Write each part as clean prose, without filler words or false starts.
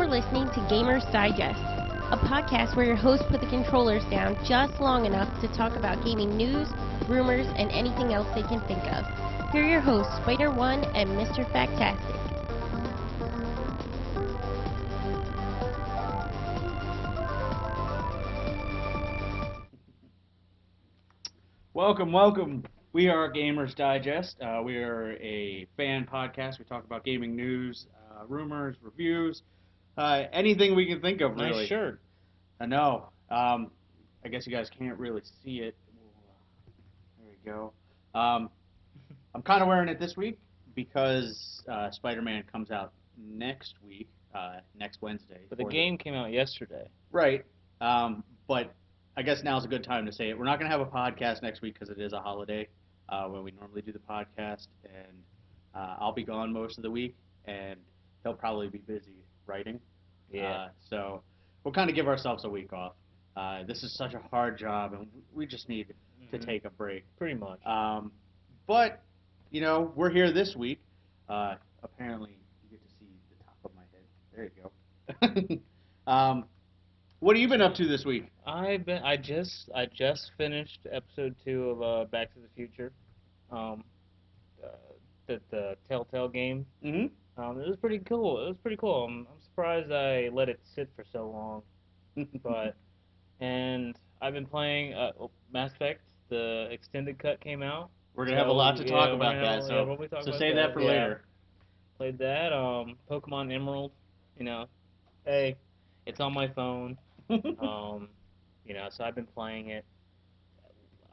You're listening to Gamers Digest, a podcast where your hosts put the controllers down just long enough to talk about gaming news, rumors, and anything else they can think of. Here are your hosts, Spider-One and Mr. Factastic. Welcome. We are Gamers Digest. We are a fan podcast. We talk about gaming news, rumors, reviews, anything we can think of, really. Nice shirt. I know. I guess you guys can't really see it. There we go. I'm kind of wearing it this week because Spider-Man comes out next week, next Wednesday. But the game came out yesterday. Right. But I guess now's a good time to say it. We're not going to have a podcast next week because it is a holiday when we normally do the podcast, and I'll be gone most of the week, and he'll probably be busy writing. Yeah. So we'll kind of give ourselves a week off. This is such a hard job, and we just need to take a break. Pretty much. But, you know, we're here this week. Apparently, you get to see the top of my head. There you go. What have you been up to this week? I just finished episode 2 of Back to the Future, the Telltale game. Mm-hmm. It was pretty cool. I'm surprised I let it sit for so long, and I've been playing Mass Effect. The extended cut came out. We're gonna have a lot to talk about that, so save that for later. Played that. Pokemon Emerald. You know, hey, it's on my phone. So I've been playing it.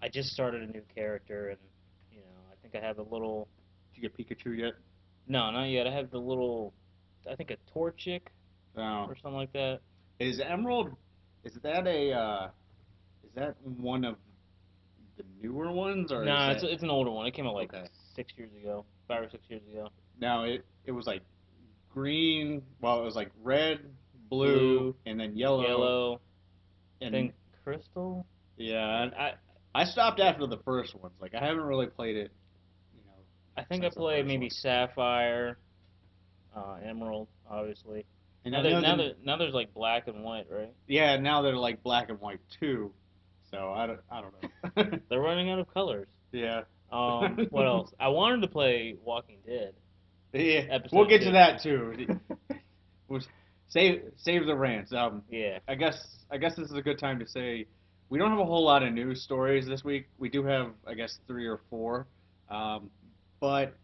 I just started a new character, and I think I have a little. Did you get Pikachu yet? No, not yet. I have the little, I think a Torchic or something like that. Is Emerald? Is that one of the newer ones, or? No, it's an older one. It came out like 6 years ago, 5 or 6 years ago. No, it was like green. Well, it was like red, blue, and then yellow. And then crystal. Yeah, and I stopped after the first ones. Like, I haven't really played it. I think I played maybe Sapphire, Emerald, obviously. And now there's like black and white, right? Yeah, now they're like black and white too. So I don't know. They're running out of colors. Yeah. What else? I wanted to play Walking Dead. Yeah. We'll get to that too. Save the rants. Yeah. I guess this is a good time to say we don't have a whole lot of news stories this week. We do have, I guess, 3 or 4. But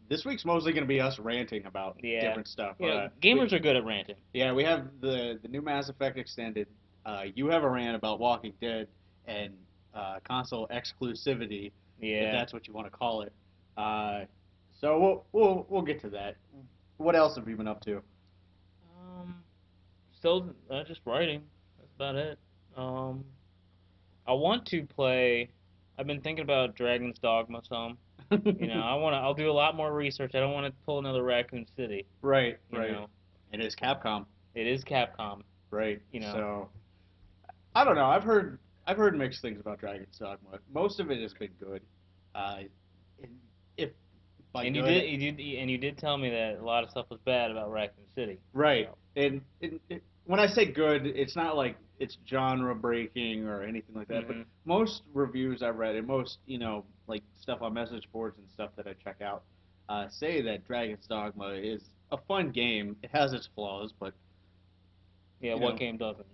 this week's mostly going to be us ranting about different stuff. Yeah, gamers are good at ranting. Yeah, we have the new Mass Effect Extended. You have a rant about Walking Dead and console exclusivity, if that's what you want to call it. So we'll get to that. What else have you been up to? Still just writing. That's about it. I want to play. I've been thinking about Dragon's Dogma some. I'll do a lot more research. I don't want to pull another Raccoon City. Right. Know. It is Capcom. It is Capcom. Right. So I don't know. I've heard mixed things about Dragon's Dogma. Most of it has been good. You did tell me that a lot of stuff was bad about Raccoon City. Right. And when I say good, it's not like it's genre breaking or anything like that. Mm-hmm. But most reviews I've read and most like stuff on message boards and stuff that I check out say that Dragon's Dogma is a fun game. It has its flaws, but what game doesn't?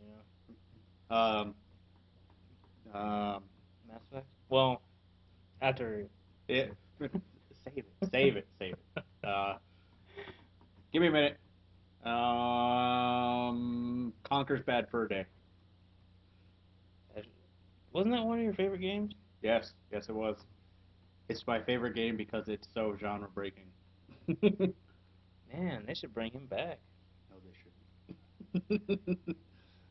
Mass Effect. Well, after it. Save it. Give me a minute. Conker's Bad Fur Day. Wasn't that one of your favorite games? Yes, it was. It's my favorite game because it's so genre breaking. Man, they should bring him back. No, they shouldn't.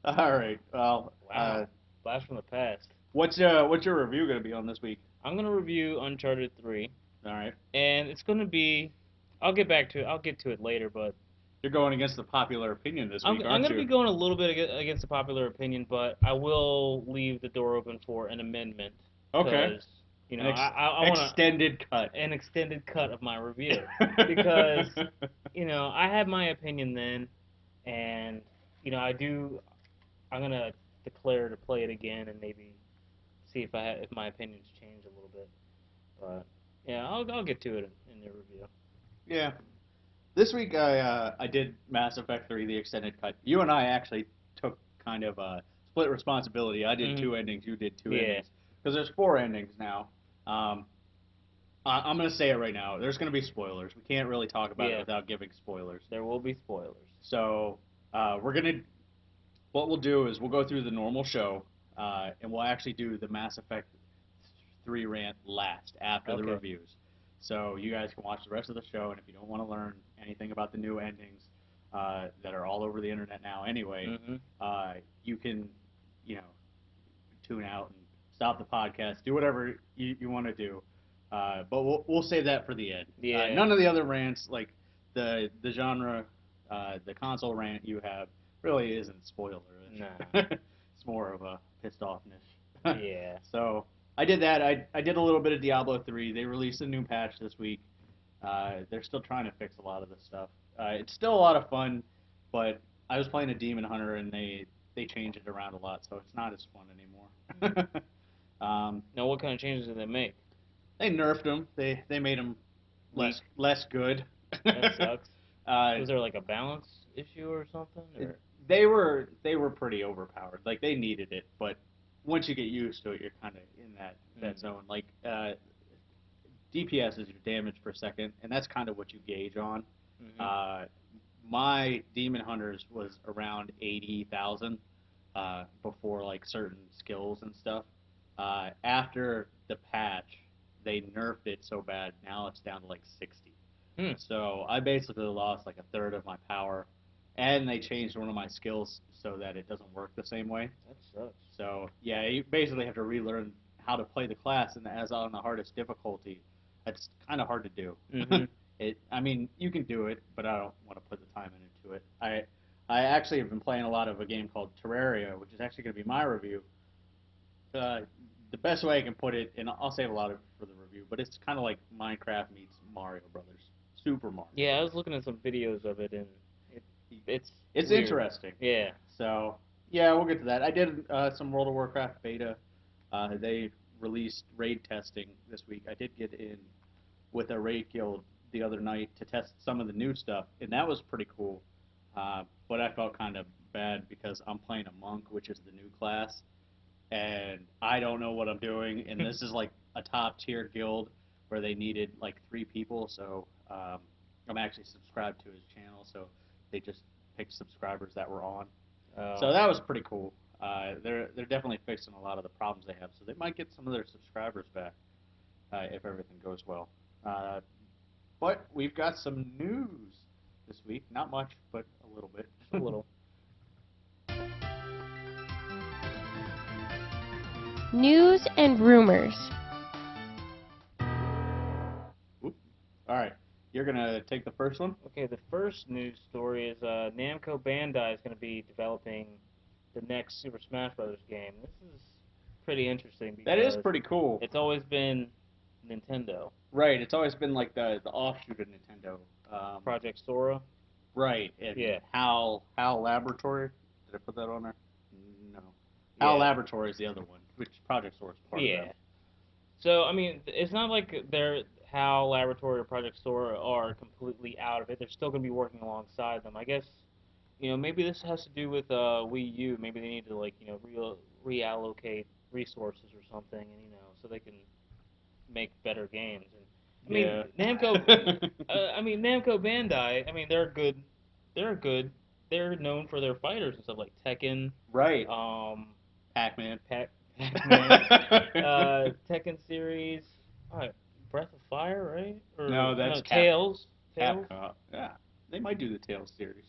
All right. Well, wow. Blast from the past. What's your review going to be on this week? I'm going to review Uncharted 3. All right. And it's going to be. I'll get to it later, but. You're going against the popular opinion this week, aren't you? I'm going to be going a little bit against the popular opinion, but I will leave the door open for an amendment. Okay. I want an extended cut of my review because I have my opinion then, and I'm gonna declare to play it again and maybe see if my opinions change a little bit. But yeah, I'll get to it in the review. Yeah. This week I did Mass Effect 3, the extended cut. You and I actually took kind of a split responsibility. I did Mhm. 2 endings, you did 2 Yeah. endings. Because there's 4 endings now. I'm going to say it right now. There's going to be spoilers. We can't really talk about it Yeah. without giving spoilers. There will be spoilers. So what we'll do is we'll go through the normal show, and we'll actually do the Mass Effect 3 rant last, after the Okay. reviews. So you guys can watch the rest of the show, and if you don't want to learn anything about the new endings that are all over the internet now anyway, you can, you know, tune out and stop the podcast, do whatever you want to do. But we'll save that for the end. Yeah. None of the other rants, like the genre, the console rant you have, really isn't spoilerish. Nah. It's more of a pissed offness. Yeah. So I did that. I did a little bit of Diablo 3. They released a new patch this week. They're still trying to fix a lot of this stuff. It's still a lot of fun, but I was playing a Demon Hunter and they changed it around a lot, so it's not as fun anymore. Now, what kind of changes did they make? They nerfed them. They made them less good. That sucks. Uh, Was there like a balance issue or something? Or? they were pretty overpowered. Like they needed it, but once you get used to it, you're kind of in that zone. Like DPS is your damage per second, and that's kind of what you gauge on. My Demon Hunters was around 80,000 before like certain skills and stuff. After the patch, they nerfed it so bad. Now it's down to like 60. So I basically lost like a third of my power, and they changed one of my skills so that it doesn't work the same way. That sucks. So yeah, you basically have to relearn how to play the class, and as on the hardest difficulty, that's kind of hard to do. I mean, you can do it, but I don't want to put the time into it. I actually have been playing a lot of a game called Terraria, which is actually going to be my review. The best way I can put it, and I'll save a lot of it for the review, but it's kind of like Minecraft meets Mario Brothers, Super Mario. Yeah, I was looking at some videos of it, and it's weird. Interesting. Yeah. So yeah, we'll get to that. I did some World of Warcraft beta. They released raid testing this week. I did get in with a raid guild the other night to test some of the new stuff, and that was pretty cool. But I felt kind of bad because I'm playing a monk, which is the new class, and I don't know what I'm doing. And this is like a top tier guild where they needed like 3 people, so I'm actually subscribed to his channel, so they just picked subscribers that were on. So that was pretty cool. They're definitely fixing a lot of the problems they have, so they might get some of their subscribers back if everything goes well. But we've got some news this week. Not much, but a little bit. A little. News and rumors. All right. You're going to take the first one? Okay, the first news story is Namco Bandai is going to be developing the next Super Smash Bros. Game. This is pretty interesting because that is pretty cool. It's always been Nintendo. Right, it's always been like the offshoot of Nintendo. Project Sora. Right, and yeah. HAL Laboratory. Did I put that on there? No. HAL Laboratory is the other one, which Project Sora is part of them. So, I mean, it's not like HAL Laboratory or Project Sora are completely out of it. They're still going to be working alongside them. I guess, maybe this has to do with Wii U. Maybe they need to, like, reallocate resources or something, and, so they can make better games. And I mean, Namco. Namco Bandai. I mean, they're good. They're good. They're known for their fighters and stuff like Tekken. Right. Pac-Man. Tekken series. Breath of Fire, right? Or, no, that's Tails. Capcom. Yeah, they might do the Tails series.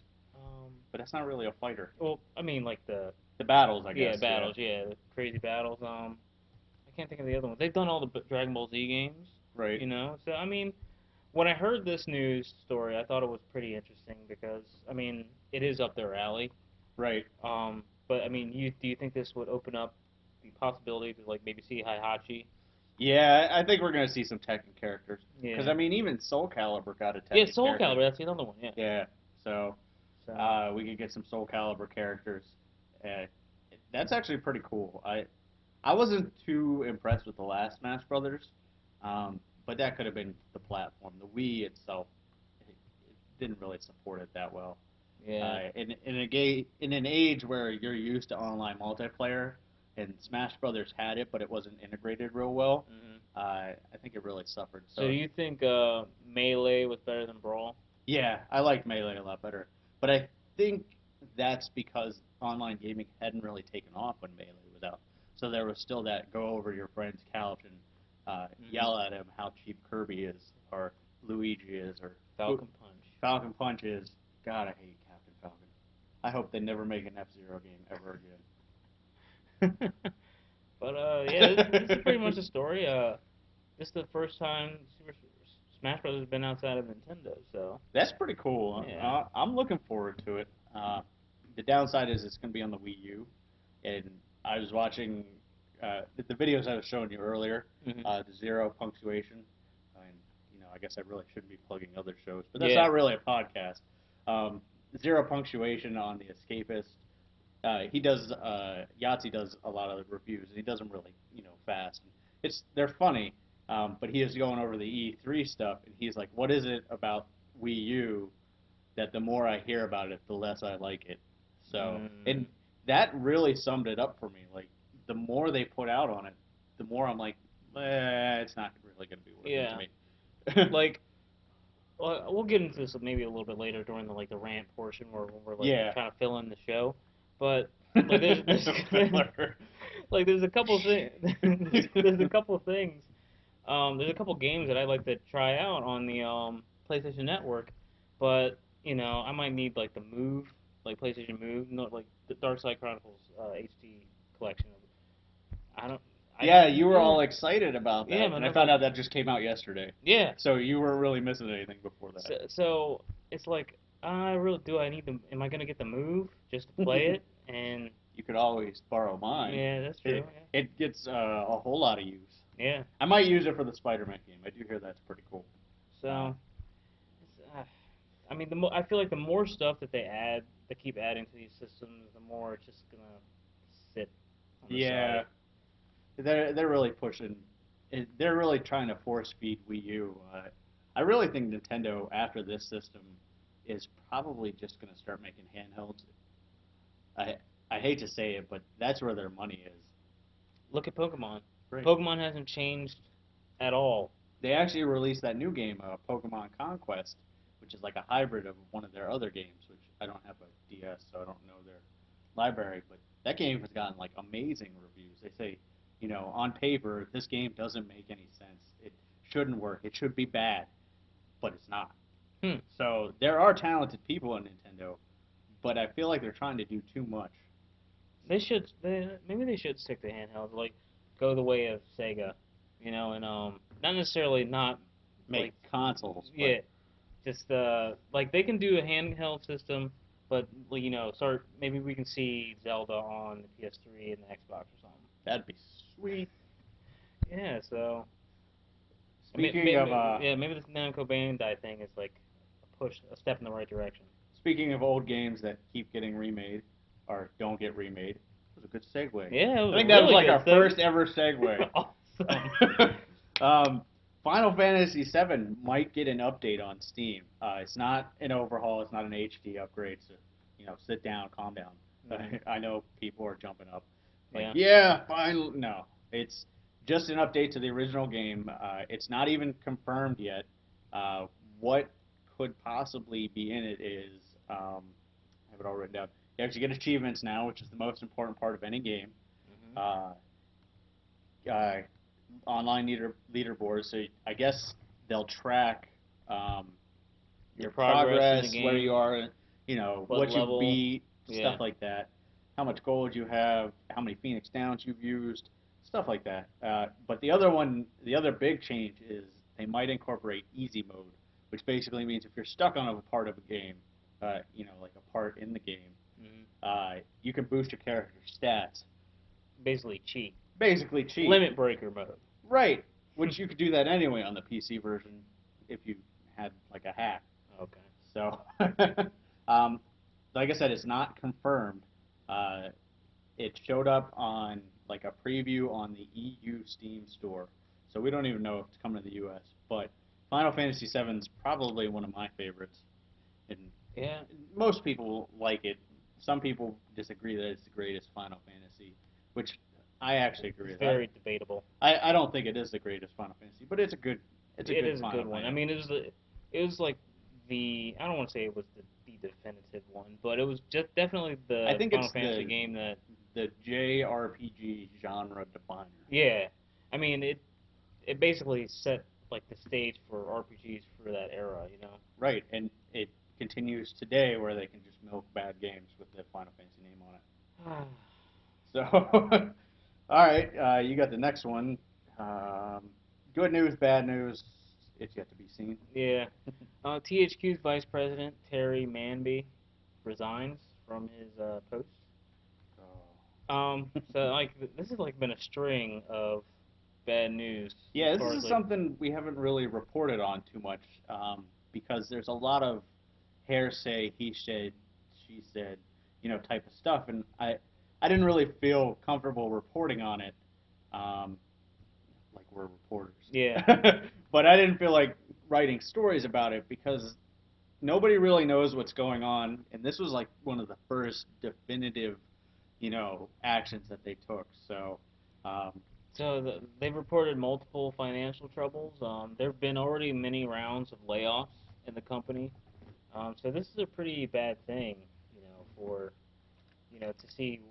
But that's not really a fighter. Well, I mean, like the battles, I guess. Yeah, battles. Yeah, the crazy battles. I can't think of the other ones. They've done all the Dragon Ball Z games. Right. So I mean, when I heard this news story, I thought it was pretty interesting because I mean, it is up their alley. Right. But I mean, do you think this would open up the possibility to like maybe see Heihachi? Yeah, I think we're gonna see some Tekken characters. Yeah. Because I mean, even Soul Calibur got a Tekken. Yeah, Soul Calibur. That's the other one. Yeah. Yeah. So So We could get some Soul Calibur characters. Uh, that's actually pretty cool. I wasn't too impressed with the last Smash Brothers, but that could have been the platform. The Wii itself, it didn't really support it that well. yeah. In an age where you're used to online multiplayer, and Smash Brothers had it, but it wasn't integrated real well. Hmm. I think it really suffered. So do you think Melee was better than Brawl? Yeah, I like Melee a lot better, but I think that's because online gaming hadn't really taken off when Melee was out. So there was still that go over your friend's couch and yell at him how cheap Kirby is, or Luigi is, or Falcon Punch. Falcon Punch is. God, I hate Captain Falcon. I hope they never make an F-Zero game ever again. But yeah, this is pretty much the story. This is the first time Super Smash Bros. Has been outside of Nintendo, so That's pretty cool. yeah. I'm looking forward to it. The downside is it's going to be on the Wii U, and I was watching the videos I was showing you earlier, Hmm. the Zero Punctuation, and I guess I really shouldn't be plugging other shows, but that's Yeah. not really a podcast. Zero Punctuation on the Escapist. He does Yahtzee does a lot of reviews, and he does them really fast. They're funny, but he is going over the E3 stuff, and he's like, "What is it about Wii U that the more I hear about it, the less I like it?" So, and that really summed it up for me. Like, the more they put out on it, the more I'm like, it's not really going to be worth it Yeah. to me. Like, well, we'll get into this maybe a little bit later during the rant portion where we're Yeah. trying to fill in the show. But like there's a couple things there's a couple things there's a couple games that I'd like to try out on the PlayStation Network, but I might need like the Move, like PlayStation Move, not like the Dark Side Chronicles HD collection. I don't. Yeah, you were all excited about that, Yeah, and I man, found out that just came out yesterday. Yeah. So you weren't really missing anything before that. So it's like, I need the? Am I gonna get the Move just to play it? And You could always borrow mine. yeah, that's true. It gets a whole lot of use. Yeah. I might use it for the Spider-Man game. I do hear that's pretty cool. So, I mean, I feel like the more stuff that they keep adding to these systems, the more it's just gonna sit on the side. They're really pushing. They're really trying to force feed Wii U. I really think Nintendo after this system is probably just going to start making handhelds. I hate to say it, but that's where their money is. Look at Pokemon. Right. Pokemon hasn't changed at all. They actually released that new game, Pokemon Conquest, which is like a hybrid of one of their other games, which I don't have a DS, so I don't know their library, but that game has gotten like amazing reviews. They say, on paper, this game doesn't make any sense. It shouldn't work. It should be bad, but it's not. So there are talented people in Nintendo, but I feel like they're trying to do too much. Maybe they should stick to handhelds, like go the way of Sega, and not necessarily not Make consoles. Yeah, just like they can do a handheld system, but start maybe we can see Zelda on the PS3 and the Xbox or something. That'd be sweet. Yeah, so Speaking of maybe this Namco Bandai thing is like a step in the right direction. Speaking of old games that keep getting remade or don't get remade, it was a good segue. Yeah, I think that was like our first ever segue. Awesome. Final Fantasy VII might get an update on Steam. It's not an overhaul. It's not an HD upgrade. So, sit down, calm down. Mm-hmm. I know people are jumping up. Like, finally. No, it's just an update to the original game. It's not even confirmed yet. What could possibly be in it is, I have it all written down. You actually get achievements now, which is the most important part of any game. Online leaderboards, so I guess they'll track your progress, where you are, what level, you beat, stuff like that, how much gold you have, how many Phoenix Downs you've used, stuff like that. But the other big change is they might incorporate easy mode, which basically means if you're stuck on a part of a game, like a part in the game, you can boost your character's stats. Basically cheat. Limit breaker mode. Right. Which you could do that anyway on the PC version if you had like a hack. Okay. So, like I said, it's not confirmed. Uh, it showed up on like a preview on the EU Steam store, so we don't even know if it's coming to the U.S. But Final Fantasy VII is probably one of my favorites, and Yeah. most people like it. Some people disagree that it's the greatest Final Fantasy, which I actually agree It's with. very debatable. I don't think it is the greatest Final Fantasy, but it's a It good is a Final good one. I Fantasy. mean, it was like I don't want to say it was the definitive one, but it was just definitely I the think Final it's Fantasy game that. the JRPG genre definer. Yeah. I mean, it basically set like the stage for RPGs for that era. You know. Right, and it continues today where they can just milk bad games with the Final Fantasy name on it. So, all right, you got the next one. Good news, bad news. It's yet to be seen. Yeah. THQ's vice president, Terry Manby, resigns from his post. So like this has like been a string of bad news Yeah, as this far is as like something we haven't really reported on too much because there's a lot of hearsay, he said, she said, type of stuff, and I didn't really feel comfortable reporting on it, like we're reporters. yeah. But I didn't feel like writing stories about it because nobody really knows what's going on, and this was like one of the first definitive, actions that they took. So, So they've reported multiple financial troubles. There have been already many rounds of layoffs in the company. So this is a pretty bad thing, for to see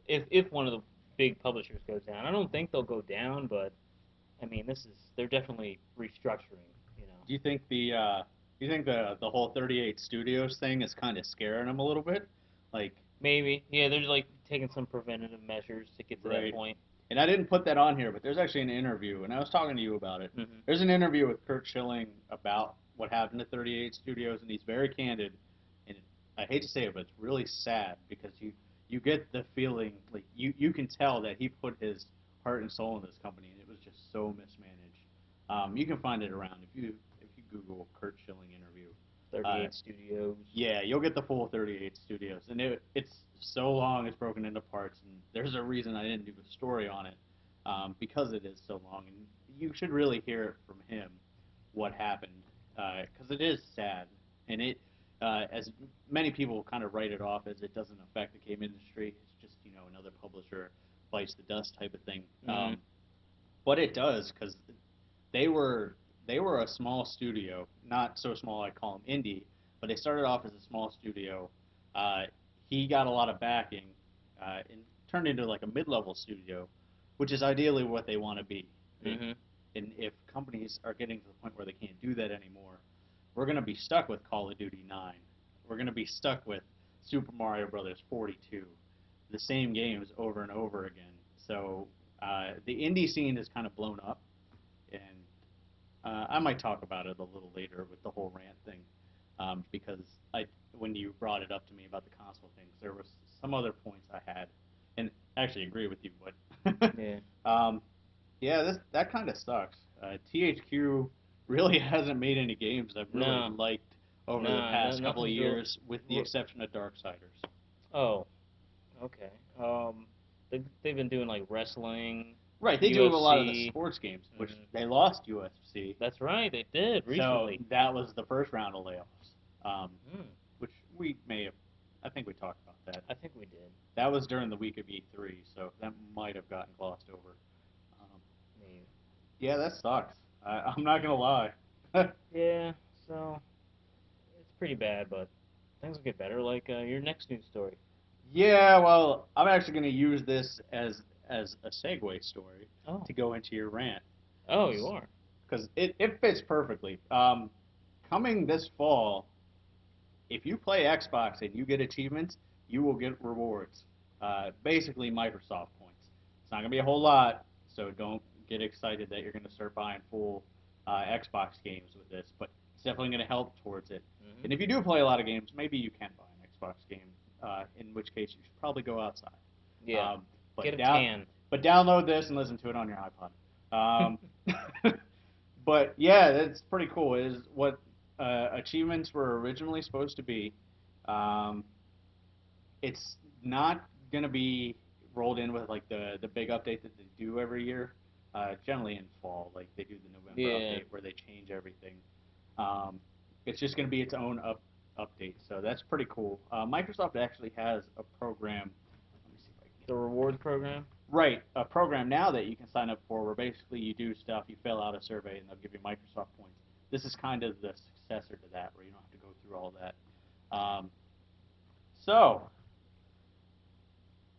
if one of the big publishers goes down. I don't think they'll go down, but I mean they're definitely restructuring. do you think the whole 38 Studios thing is kind of scaring them a little bit? Like, Maybe, yeah, they're like taking some preventative measures to get to that right. point. And I didn't put that on here, but there's actually an interview, and I was talking to you about it. Hmm. There's an interview with Kurt Schilling about what happened to 38 Studios, and he's very candid. And I hate to say it, but it's really sad because you get the feeling like you can tell that he put his heart and soul in this company, and it was just so mismanaged. You can find it around if you Google Kurt Schilling interview. 38 Studios. Yeah, you'll get the full 38 Studios, and it's so long, it's broken into parts, and there's a reason I didn't do a story on it, because it is so long, and you should really hear it from him, what happened, because it is sad, and as many people kind of write it off as it doesn't affect the game industry, it's just, another publisher bites the dust type of thing, Mhm. but it does, because they were they were a small studio, not so small I call them indie, but they started off as a small studio. Uh, he got a lot of backing and turned into like a mid-level studio, which is ideally what they want to be. Mhm. And if companies are getting to the point where they can't do that anymore, we're going to be stuck with Call of Duty 9. We're going to be stuck with Super Mario Brothers 42, the same games over and over again. So the indie scene is kind of blown up, and I might talk about it a little later with the whole rant thing, because when you brought it up to me about the console things, there was some other points I had, and I actually agree with you, but Yeah. yeah, that kind of sucks. THQ really hasn't made any games I've really No. liked over the No. past couple of Nothing's real. years, with the exception of Darksiders. Oh. Okay. They've been doing like wrestling. Right, they do a lot of the UFC. sports games, which Mhm. they lost UFC. That's right. They did recently. So that was the first round of layoffs, Hmm. which we may have. I think we talked about that. I think we did. That was during the week of E3, so that might have gotten glossed over. Um, Maybe. yeah, that sucks. I'm not gonna lie. Yeah. So it's pretty bad, but things will get better. Like your next news story. Yeah, well, I'm actually gonna use this as a segue story Oh. to go into your rant, Oh, you are. because it fits perfectly. Coming this fall, if you play Xbox and you get achievements, you will get rewards. Basically, Microsoft points. It's not going to be a whole lot, so don't get excited that you're going to start buying full Xbox games with this, but it's definitely going to help towards it. Mhm. And if you do play a lot of games, maybe you can buy an Xbox game, in which case you should probably go outside. Yeah. But Get a tan. But download this and listen to it on your iPod. But yeah, that's pretty cool. It is what achievements were originally supposed to be. it's not gonna be rolled in with like the big update that they do every year. Generally in fall, like they do the November Yeah. update where they change everything. Um, it's just gonna be its own update, so that's pretty cool. Microsoft actually has a program. Let me see if I can get The reward program. right, a program now that you can sign up for where basically you do stuff, you fill out a survey, and they'll give you Microsoft points. This is kind of the successor to that, where you don't have to go through all that. So,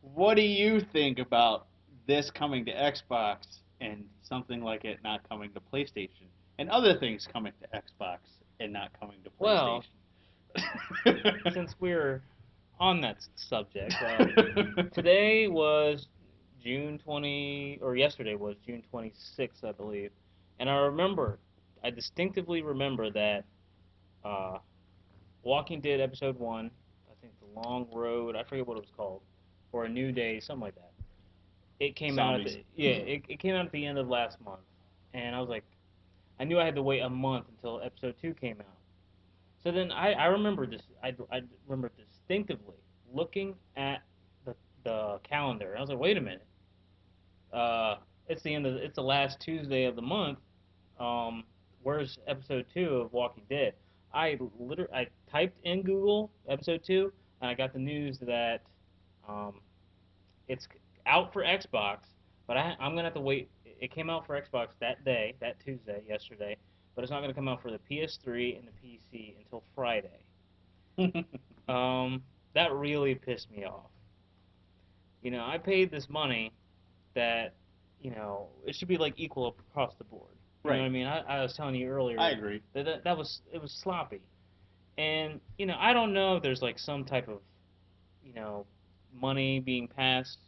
what do you think about this coming to Xbox and something like it not coming to PlayStation, and other things coming to Xbox and not coming to Well, PlayStation? since we're on that subject, today was June 20, or yesterday was June 26th, I believe, and I distinctively remember that Walking Dead episode 1, I think The Long Road, I forget what it was called, or A New Day, something like that. It came out Zombies. it came out at the end of last month, and I was like, I knew I had to wait a month until episode 2 came out. So then I remember this. I remember distinctively looking at the calendar. And I was like, wait a minute. It's the last Tuesday of the month. Um, where's episode 2 of Walking Dead? I typed in Google episode 2, and I got the news that um, it's out for Xbox, but I'm gonna have to wait. It came out for Xbox that day, that Tuesday, yesterday, but it's not gonna come out for the PS3 and the PC until Friday. That really pissed me off. I paid this money that, it should be like equal across the board. You know what I Right. mean? I was telling you earlier I agree. that was it was sloppy, and I don't know if there's like some type of you know money being passed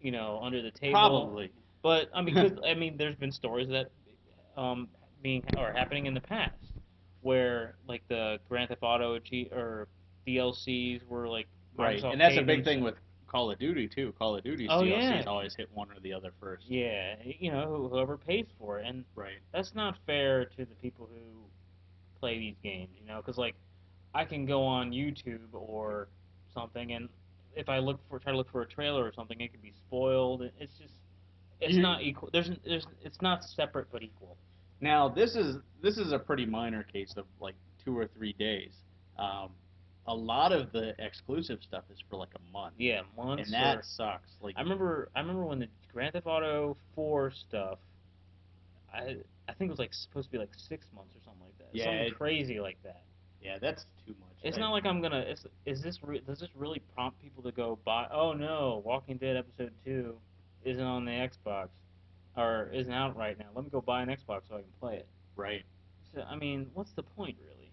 under the table, Probably. but I mean, 'cause, I mean, there's been stories that being or happening in the past where like the Grand Theft Auto or DLCs were like Right, Microsoft and that's a paid big them. thing with Call of Duty too. Call of Duty's Oh DLCs yeah, always hit one or the other first. yeah, whoever pays for it, and Right. that's not fair to the people who play these games, because like I can go on YouTube or something, and if I try to look for a trailer or something, it could be spoiled. It's You, not equal. It's not separate but equal. now this is a pretty minor case of like 2 or 3 days. Um, a lot of the exclusive stuff is for like a month, Yeah, months and or that sucks. Like I remember when the Grand Theft Auto 4 stuff. I think it was like supposed to be like 6 months or something like that. yeah, Something crazy like that. yeah, that's too much. It's not like I'm gonna. Does this really prompt people to go buy? Oh no, Walking Dead episode 2 isn't on the Xbox or isn't out right now. Let me go buy an Xbox so I can play it. Right. So I mean, what's the point really?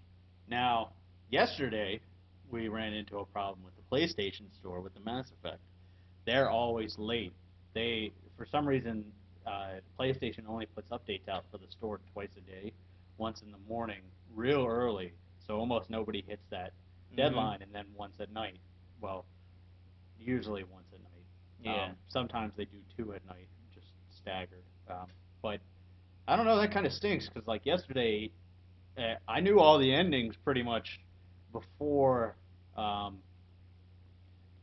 Now, yesterday we ran into a problem with the PlayStation Store with the Mass Effect. They're always late. They, for some reason, PlayStation only puts updates out for the store twice a day, once in the morning, real early, so almost nobody hits that Hmm. deadline, and then once at night. Well, usually once at night. Yeah. Sometimes they do two at night, just staggered. But I don't know. That kind of stinks because like yesterday, I knew all the endings pretty much before. Um,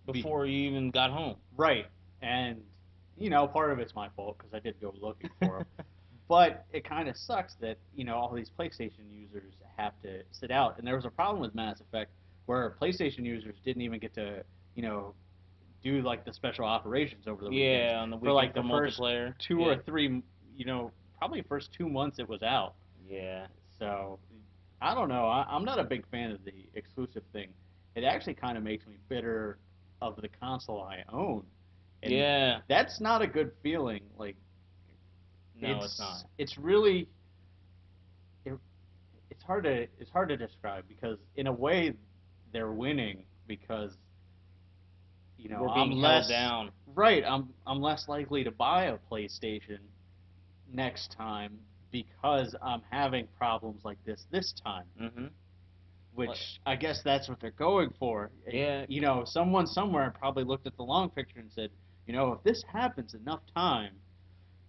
be, Before you even got home. right, and part of it's my fault because I did go looking for them. But it kind of sucks that all these PlayStation users have to sit out, and there was a problem with Mass Effect where PlayStation users didn't even get to you know do like the special operations over the weekends Yeah, on the for weekend like for the first multiplayer. two Yeah. or three, probably first 2 months it was out. Yeah. So I don't know. I'm not a big fan of the exclusive thing. It actually kind of makes me bitter of the console I own, and Yeah. that's not a good feeling. Like No, it's not. it's really it, it's hard to describe because in a way they're winning because We're I'm being held less down. right. I'm less likely to buy a PlayStation next time because I'm having problems like this time. Hmm. Which I guess that's what they're going for. Yeah. Someone somewhere probably looked at the long picture and said, if this happens enough time,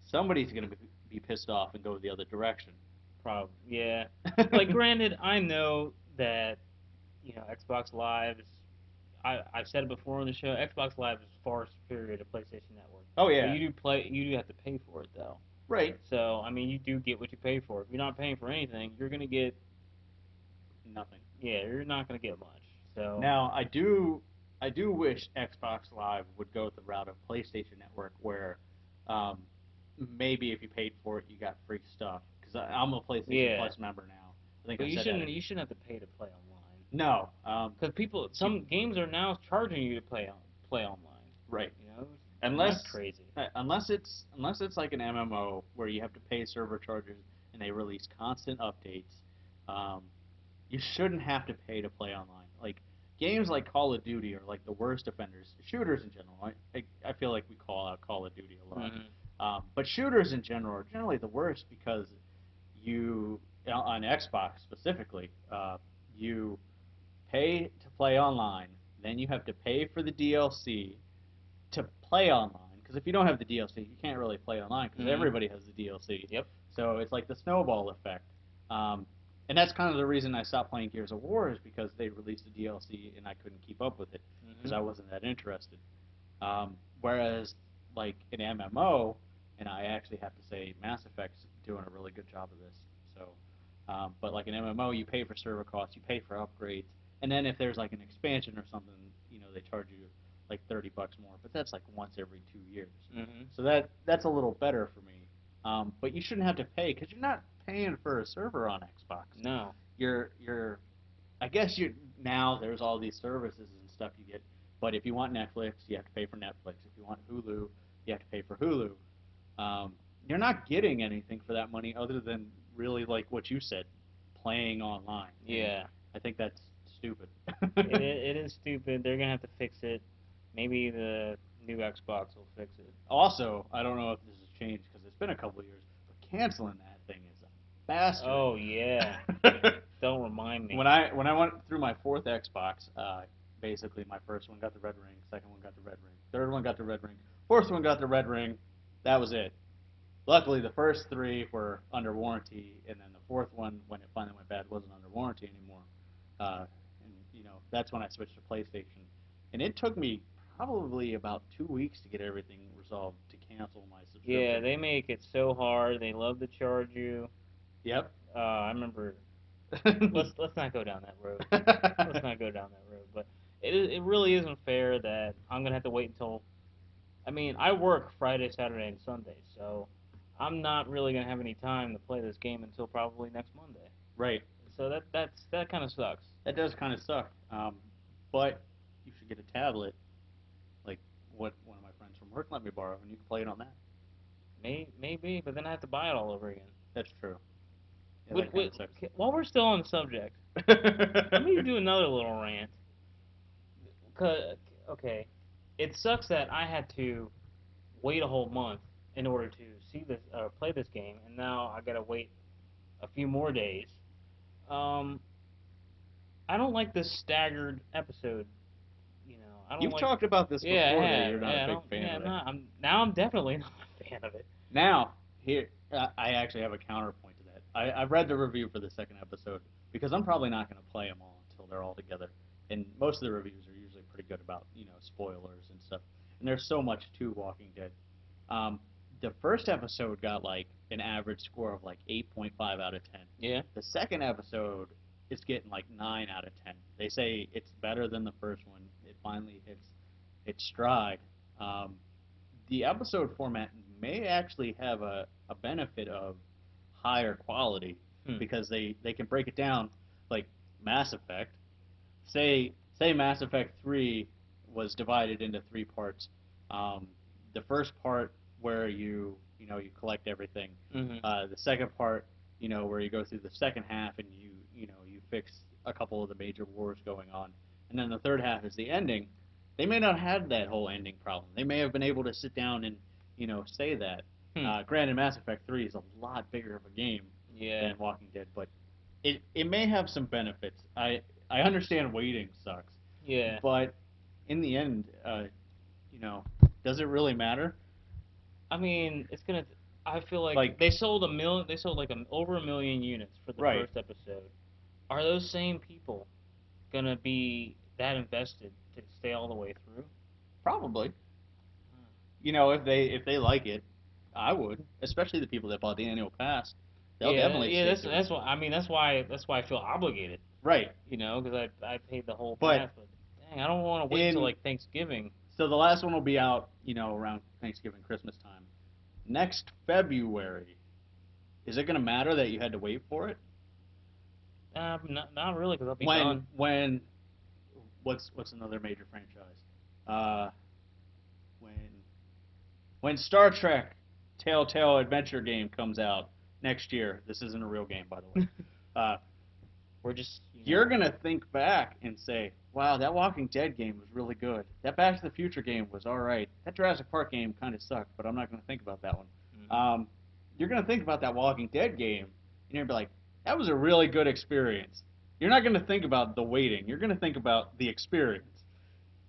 somebody's going to be pissed off and go the other direction. Probably. Yeah. Like, granted, I know that Xbox Live is. I've said it before on the show. Xbox Live is far superior to PlayStation Network. Oh But yeah. you do have to pay for it though. Right. So I mean, you do get what you pay for. If you're not paying for anything, you're gonna get Nothing. yeah, you're not gonna get much. So Now I do wish Xbox Live would go the route of PlayStation Network, where um, maybe if you paid for it, you got free stuff. Because I'm a PlayStation yeah, Plus member now. I think but I said that. you shouldn't have to pay to play online. No. Because some games are now charging you to play online. Right. You know, and Unless that's crazy. unless it's like an MMO where you have to pay server charges and they release constant updates, um, you shouldn't have to pay to play online. Like games like Call of Duty are like the worst offenders. Shooters in general, I feel like we call out Call of Duty a lot, but shooters in general are generally the worst because you on Xbox specifically, you pay to play online, then you have to pay for the DLC to play online. Because if you don't have the DLC, you can't really play online because everybody has the DLC. Yep. So it's like the snowball effect. Um, and that's kind of the reason I stopped playing Gears of War, is because they released the DLC and I couldn't keep up with it because I wasn't that interested. Whereas like an MMO, and I actually have to say Mass Effect's doing a really good job of this. So, but like an MMO, you pay for server costs, you pay for upgrades, and then if there's like an expansion or something, they charge you like $30 more. But that's like once every 2 years. So that's a little better for me. But you shouldn't have to pay because you're not paying for a server on Xbox. No. You're I guess you now there's all these services and stuff you get. But if you want Netflix, you have to pay for Netflix. If you want Hulu, you have to pay for Hulu. You're not getting anything for that money other than really like what you said, playing online. Yeah. And I think that's stupid. it is stupid. They're gonna have to fix it. Maybe the new Xbox will fix it. Also, I don't know if this has changed because it's been a couple of years, but canceling that thing is a bastard. Oh yeah. Don't remind me. When I went through my fourth Xbox, basically my first one got the red ring, second one got the red ring, third one got the red ring, fourth one got the red ring. That was it. Luckily, the first three were under warranty, and then the fourth one, when it finally went bad, wasn't under warranty anymore. And that's when I switched to PlayStation, and it took me probably about 2 weeks to get everything resolved to cancel my subscription. Yeah, they make it so hard. They love to charge you. Yep. I remember. let's not go down that road. Let's not go down that road. But it really isn't fair that I'm gonna have to wait until. I mean, I work Friday, Saturday, and Sunday, so I'm not really gonna have any time to play this game until probably next Monday. Right. So that kind of sucks. That does kind of suck. But you should get a tablet, like what one of my friends from work let me borrow, and you can play it on that. Maybe, but then I have to buy it all over again. That's true. Yeah, While we're still on the subject, let me do another little rant. Okay, it sucks that I had to wait a whole month in order to see this play this game, and now I gotta wait a few more days. I don't like this staggered episode. I don't You've like. talked about this before. Yeah, I that have. you're not a big fan of it. I'm definitely not a fan of it. Now, here, I actually have a counterpoint to that. I've read the review for the second episode because I'm probably not going to play them all until they're all together. And most of the reviews are usually pretty good about, spoilers and stuff. And there's so much to Walking Dead. The first episode got like an average score of like 8.5 out of 10. Yeah. The second episode is getting like 9 out of 10. They say it's better than the first one. It finally hits its stride. The episode format may actually have a benefit of higher quality because they can break it down like Mass Effect. Say Mass Effect 3 was divided into 3 parts. The first part where you collect everything. The second part, where you go through the second half and you fix a couple of the major wars going on. And then the third half is the ending. They may not have that whole ending problem. They may have been able to sit down and say that. Granted, Mass Effect 3 is a lot bigger of a game than Walking Dead, but it may have some benefits. I understand waiting sucks. Yeah. But in the end, does it really matter? I mean, it's gonna. I feel like they sold over 1 million units for the first episode. Are those same people gonna be that invested to stay all the way through? Probably. You know, if they like it, I would. Especially the people that bought the annual pass. They'll definitely yeah. stick to it. That's why. I mean, that's why I feel obligated. Right. You know, because I paid the whole But pass. But dang, I don't want to wait until like Thanksgiving. So the last one will be out, you know, around Thanksgiving, Christmas time. Next February, is it going to matter that you had to wait for it? Not really, because I'll be done. What's another major franchise? When when Star Trek Telltale Adventure game comes out next year. This isn't a real game, by the way. We're just You're gonna think back and say, "Wow, that Walking Dead game was really good. That Back to the Future game was all right. That Jurassic Park game kind of sucked, but I'm not gonna think about that one." Mm-hmm. You're gonna think about that Walking Dead game, and you're gonna be like, "That was a really good experience." You're not gonna think about the waiting. You're gonna think about the experience.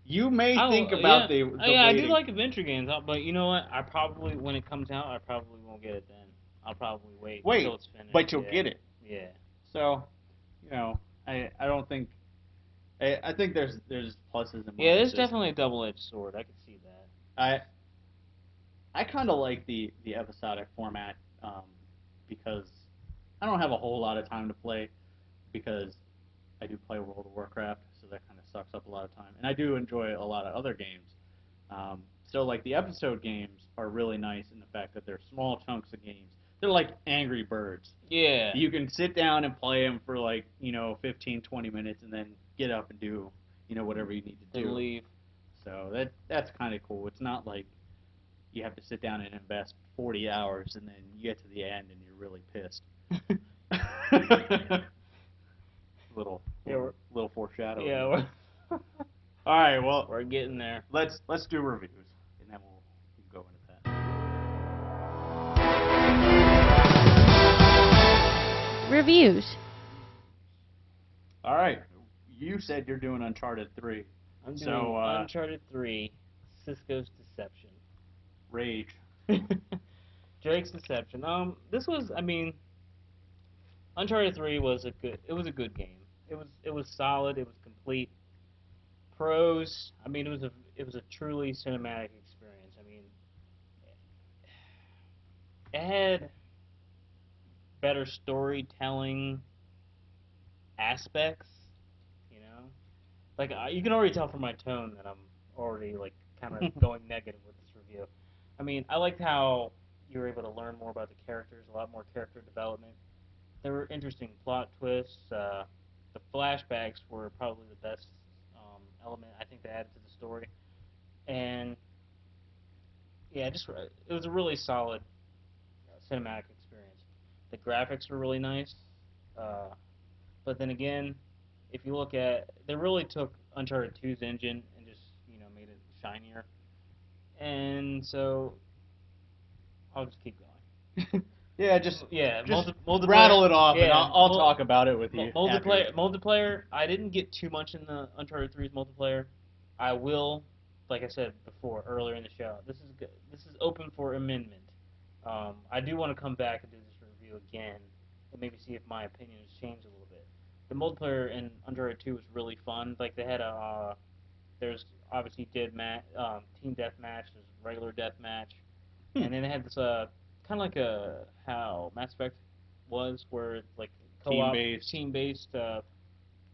You may think about the waiting. I do like adventure games, but you know what? I probably, when it comes out, I probably won't get it then. I'll probably wait until it's finished. But you'll get it. Yeah. So, you know, I don't think. I think there's pluses and minuses. Yeah, there's definitely a double-edged sword. I can see that. I kind of like the episodic format because I don't have a whole lot of time to play because I do play World of Warcraft, so that kind of sucks up a lot of time. And I do enjoy a lot of other games. So like the episode games are really nice in the fact that they're small chunks of games. They're like Angry Birds. Yeah. You can sit down and play them for like, 15, 20 minutes and then get up and do, whatever you need to do. And leave. So that's kind of cool. It's not like you have to sit down and invest 40 hours and then you get to the end and you're really pissed. little foreshadowing. Yeah. All right, well, We're getting there. Let's do reviews, and then we'll go into that. Reviews. All right, you said you're doing Uncharted 3. I'm doing Uncharted 3, Cisco's Deception. Rage. Drake's Deception. This was, I mean, Uncharted 3 was a good game. It was solid. It was complete. Pros. I mean, it was a truly cinematic experience. I mean, it had better storytelling aspects. You know, like you can already tell from my tone that I'm already like kind of going negative with this review. I mean, I liked how you were able to learn more about the characters, a lot more character development. There were interesting plot twists. The flashbacks were probably the best element I think they added to the story, and yeah, it was a really solid cinematic experience. The graphics were really nice, but then again, if you look at, they really took Uncharted 2's engine and just made it shinier, and so I'll just keep going. Yeah, just multiplayer, rattle it off, and I'll talk about it with you. Multiplayer. I didn't get too much in the Uncharted 3's multiplayer. I will, like I said before, earlier in the show. This is good. This is open for amendment. I do want to come back and do this review again, and maybe see if my opinion has changed a little bit. The multiplayer in Uncharted 2 was really fun. Like they had there's obviously team deathmatch, there's regular deathmatch, and then they had this kind of like how Mass Effect was, where it's like co-op, team-based,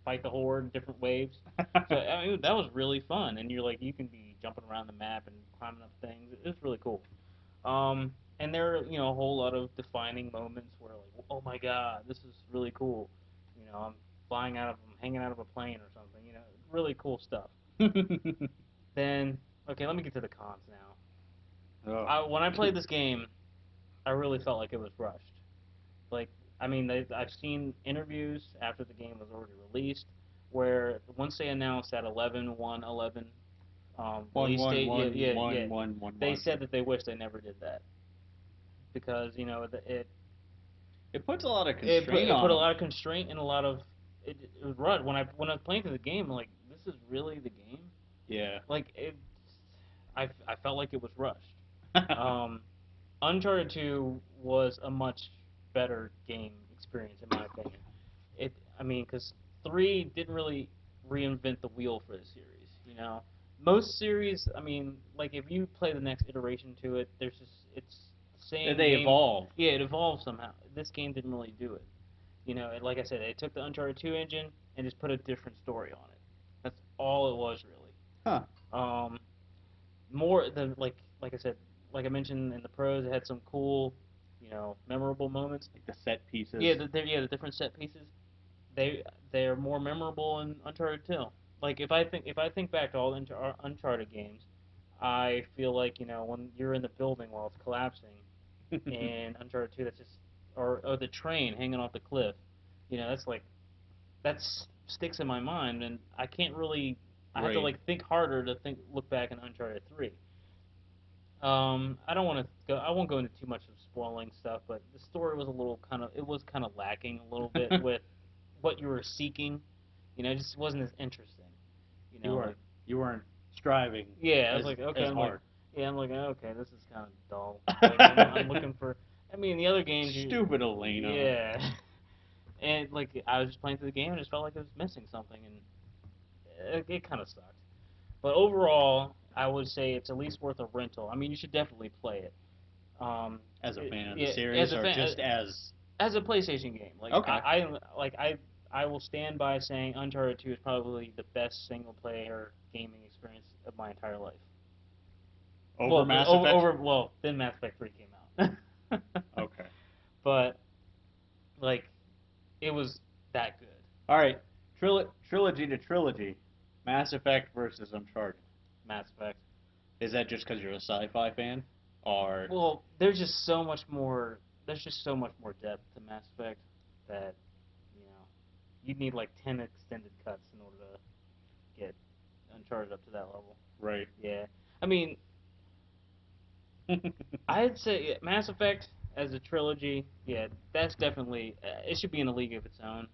fight the horde, different waves. So I mean, that was really fun, and you can be jumping around the map and climbing up things. It was really cool. And there are a whole lot of defining moments where like, oh my god, this is really cool. I'm hanging out of a plane or something. Really cool stuff. Then okay, let me get to the cons now. Oh. When I played this game, I really felt like it was rushed. Like, I mean, I've seen interviews after the game was already released where once they announced that 11/1/11 release date, they said that they wish they never did that because it puts a lot of constraint on. It put a lot of constraint and a lot of it was rushed. When I was playing through the game, I'm like, this is really the game. Yeah. Like I felt like it was rushed. Uncharted 2 was a much better game experience in my opinion. Because 3 didn't really reinvent the wheel for the series. You know, most series, I mean, like if you play the next iteration to it, there's just it's the same. They game. evolve. Yeah, it evolves somehow. This game didn't really do it. You know, like I said, they took the Uncharted 2 engine and just put a different story on it. That's all it was really. Huh. More than like I said, like I mentioned in the pros, it had some cool, you know, memorable moments. Like the set pieces. Yeah, the different set pieces. They're more memorable in Uncharted 2. Like if I think back to all the Uncharted games, I feel like, you know, when you're in the building while it's collapsing, in Uncharted 2, that's just or the train hanging off the cliff, you know, that's sticks in my mind, and I can't really. I have to Right. like think harder to look back in Uncharted 3. I don't want to go. I won't go into too much of spoiling stuff, but the story was it was kind of lacking a little bit with what you were seeking. You know, it just wasn't as interesting. You know, You weren't striving. yeah, I was as, like, okay, as I'm hard. like, yeah, I'm like, okay, this is kind of dull. Like, I'm looking for. I mean, the other games, Stupid Elena. yeah, and like I was just playing through the game and just felt like it was missing something, and it kind of sucked. But overall, I would say it's at least worth a rental. I mean, you should definitely play it. As a fan of yeah, the series, as a or fan, just as as a PlayStation game. Like Okay. I will stand by saying Uncharted 2 is probably the best single player gaming experience of my entire life. over Mass Effect. Then Mass Effect 3 came out. Okay. But like it was that good. All right. Trilogy to trilogy. Mass Effect versus Uncharted. Mass Effect. Is that just because you're a sci-fi fan, or Well, there's just so much more. There's just so much more depth to Mass Effect that you know you'd need like 10 extended cuts in order to get Uncharted up to that level. right? Yeah, I mean, I'd say Mass Effect as a trilogy. Yeah, that's definitely it should be in a league of its own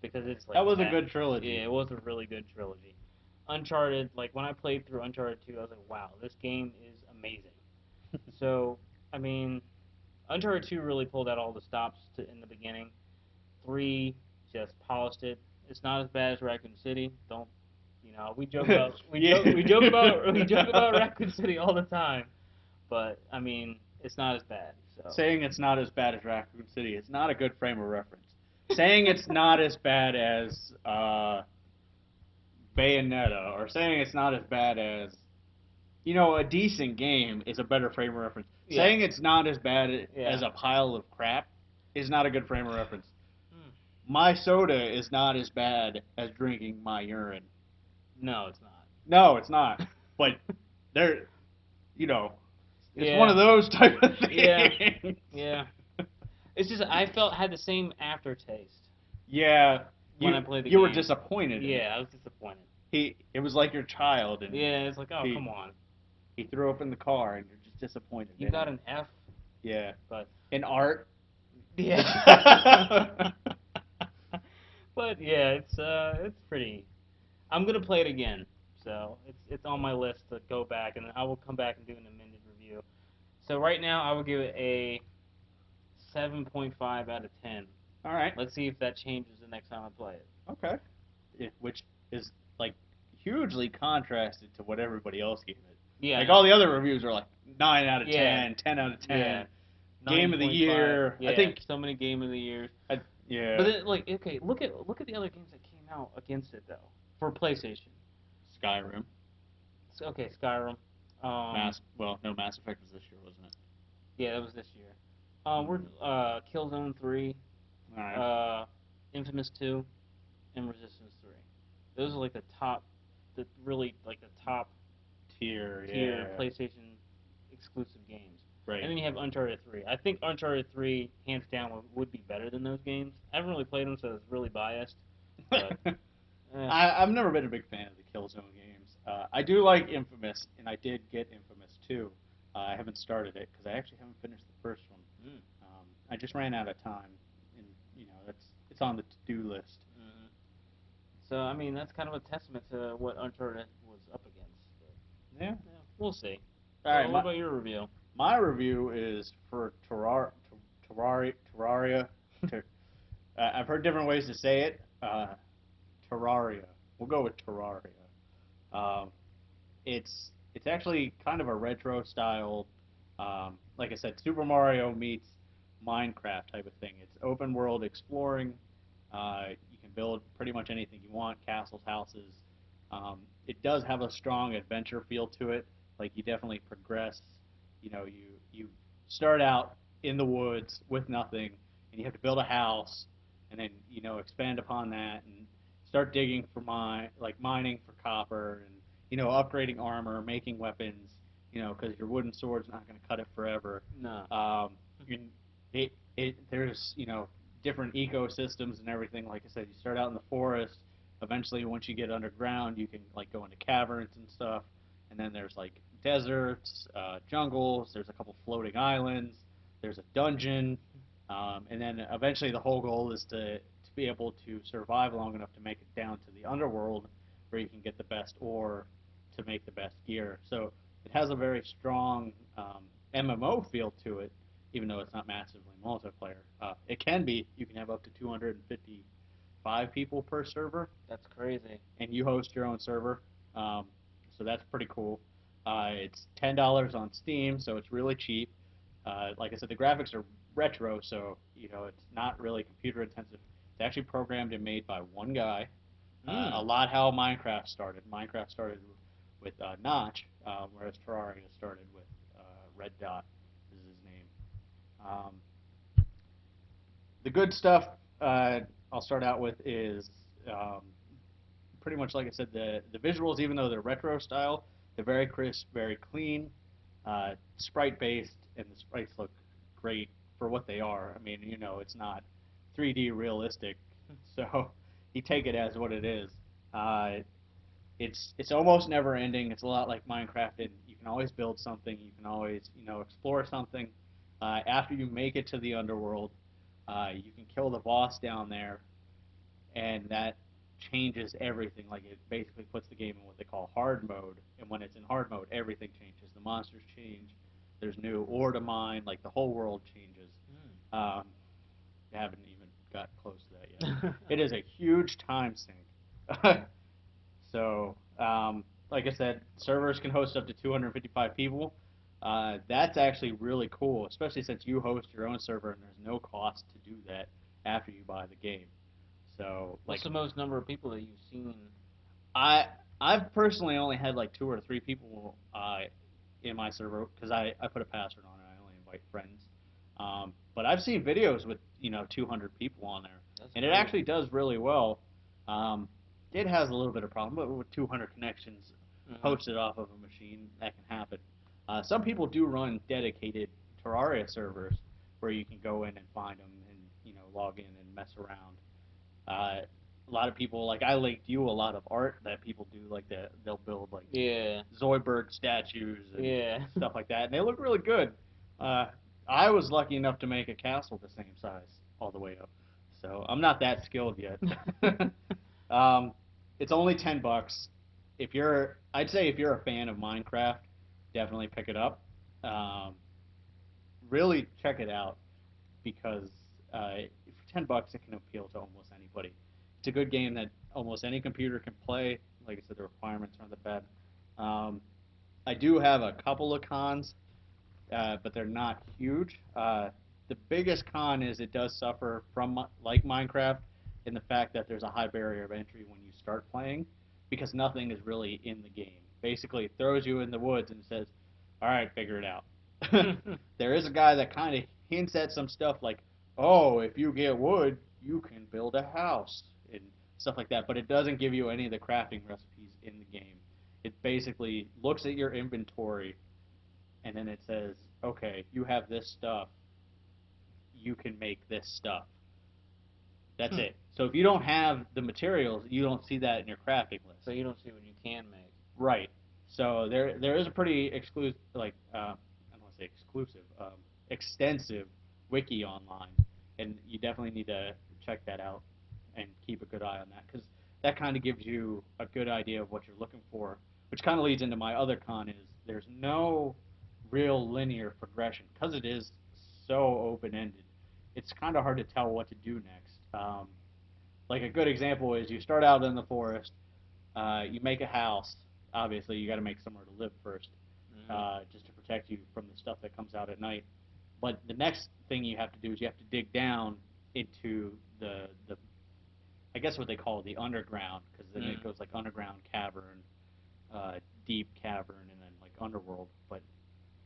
because it's like That was a good trilogy. Yeah, it was a really good trilogy. Uncharted, like when I played through Uncharted 2, I was like, wow, this game is amazing. So, I mean, Uncharted 2 really pulled out all the stops in the beginning. 3 just polished it. It's not as bad as Raccoon City. Don't, you know, we joke about we joke about Raccoon City all the time, but I mean, it's not as bad. So Saying it's not as bad as Raccoon City is not a good frame of reference. Saying it's not as bad as Bayonetta, or saying it's not as bad as, you know, a decent game is a better frame of reference. Yeah. Saying it's not as bad as Yeah. a pile of crap is not a good frame of reference. Hmm. My soda is not as bad as drinking my urine. No, it's not. No, it's not. But there, you know, it's Yeah. one of those type of things. Yeah. Yeah. It's just I had the same aftertaste Yeah. when I played the you game. were disappointed. in it. Yeah, I was disappointed. It was like your child, and Yeah, it's like, oh, he- come on. he threw up in the car, and you're just disappointed. You in got him. an F, Yeah. but In art. yeah. But yeah, it's pretty. I'm gonna play it again, so it's on my list to go back, and I will come back and do an amended review. So right now, I will give it a 7.5 out of 10. All right. Let's see if that changes the next time I play it. Okay. Which is like hugely contrasted to what everybody else gave it. Yeah. Like all the other reviews are like 9 out of Yeah. 10, 10 out of 10. Yeah. Game of the 9.5. year. Yeah, I think. so many game of the years. Yeah. But then, like, okay, look at the other games that came out against it though for PlayStation. Skyrim. Okay, Skyrim. No, Mass Effect was this year, wasn't it? Yeah, that was this year. We're Killzone 3, All right. Infamous 2, and Resistance 3. Those are like the top Tier. PlayStation exclusive games. Right. And then you have Uncharted 3. I think Uncharted 3, hands down, would be better than those games. I haven't really played them, so it's really biased. But, I've never been a big fan of the Killzone games. I do like Infamous, and I did get Infamous 2. I haven't started it because I actually haven't finished the first one. I just ran out of time, and you know it's on the to-do list. mm-hmm. So I mean, that's kind of a testament to what Uncharted was up against. But, Yeah. we'll see. All right. What about your review? My review is for Terraria. I've heard different ways to say it. Terraria. We'll go with Terraria. it's actually kind of a retro style, like I said, Super Mario meets Minecraft type of thing. It's open world exploring. You can build pretty much anything you want, castles, houses. It does have a strong adventure feel to it. Like you definitely progress. You start out in the woods with nothing, and you have to build a house, and then expand upon that and start digging for mining for copper, and upgrading armor, making weapons. Because your wooden sword's not going to cut it forever. No. There's different ecosystems and everything. Like I said, you start out in the forest. Eventually, once you get underground, you can like go into caverns and stuff. And then there's like deserts, jungles. There's a couple floating islands. There's a dungeon, and then eventually the whole goal is to be able to survive long enough to make it down to the underworld, where you can get the best ore to make the best gear. So it has a very strong MMO feel to it, even though it's not massively multiplayer. It can be. You can have up to 255 people per server. That's crazy. And you host your own server, so that's pretty cool. It's $10 on Steam, so it's really cheap. Like I said, the graphics are retro, so it's not really computer intensive. It's actually programmed and made by one guy. A lot how Minecraft started. Minecraft started with Notch, whereas Terraria started with Red Dot is his name. The good stuff I'll start out with is pretty much like I said, the visuals, even though they're retro style, they're very crisp, very clean, sprite based, and the sprites look great for what they are. I mean, it's not 3D realistic, so you take it as what it is. It's almost never ending. It's a lot like Minecraft, and you can always build something. You can always explore something. After you make it to the underworld, you can kill the boss down there, and that changes everything. Like it basically puts the game in what they call hard mode, and when it's in hard mode, everything changes. The monsters change. There's new ore to mine. Like the whole world changes. I haven't even got close to that yet. It is a huge time sink. So, like I said, servers can host up to 255 people. That's actually really cool, especially since you host your own server and there's no cost to do that after you buy the game. So, what's the most number of people that you've seen? I've personally only had like 2 or 3 people in my server because I put a password on it. I only invite friends. But I've seen videos with 200 people on there, and it actually does really well. It has a little bit of problem, but with 200 connections hosted off of a machine, that can happen. Some people do run dedicated Terraria servers where you can go in and find them and log in and mess around. A lot of people, like I linked you a lot of art that people do, like they'll build like Zoidberg statues and stuff like that, and they look really good. I was lucky enough to make a castle the same size all the way up, so I'm not that skilled yet. It's only $10. I'd say if you're a fan of Minecraft, definitely pick it up. Really check it out because for $10 it can appeal to almost anybody. It's a good game that almost any computer can play. Like I said, the requirements aren't that bad. I do have a couple of cons, but they're not huge. The biggest con is it does suffer from, like Minecraft, in the fact that there's a high barrier of entry when you start playing, because nothing is really in the game. Basically, it throws you in the woods and says, all right, figure it out. There is a guy that kind of hints at some stuff like, oh, if you get wood, you can build a house and stuff like that, but it doesn't give you any of the crafting recipes in the game. It basically looks at your inventory, and then it says, okay, you have this stuff, you can make this stuff. That's it. So if you don't have the materials, you don't see that in your crafting list. So you don't see what you can make. Right. So there is a pretty exclusive, like I don't want to say exclusive, extensive wiki online, and you definitely need to check that out and keep a good eye on that, because that kind of gives you a good idea of what you're looking for, which kind of leads into my other con is there's no real linear progression because it is so open-ended. It's kind of hard to tell what to do next. Like a good example is you start out in the forest, you make a house, obviously you got to make somewhere to live first, Mm-hmm. just to protect you from the stuff that comes out at night. But the next thing you have to do is you have to dig down into the I guess what they call the underground, because then it goes like underground cavern, deep cavern, and then like underworld. But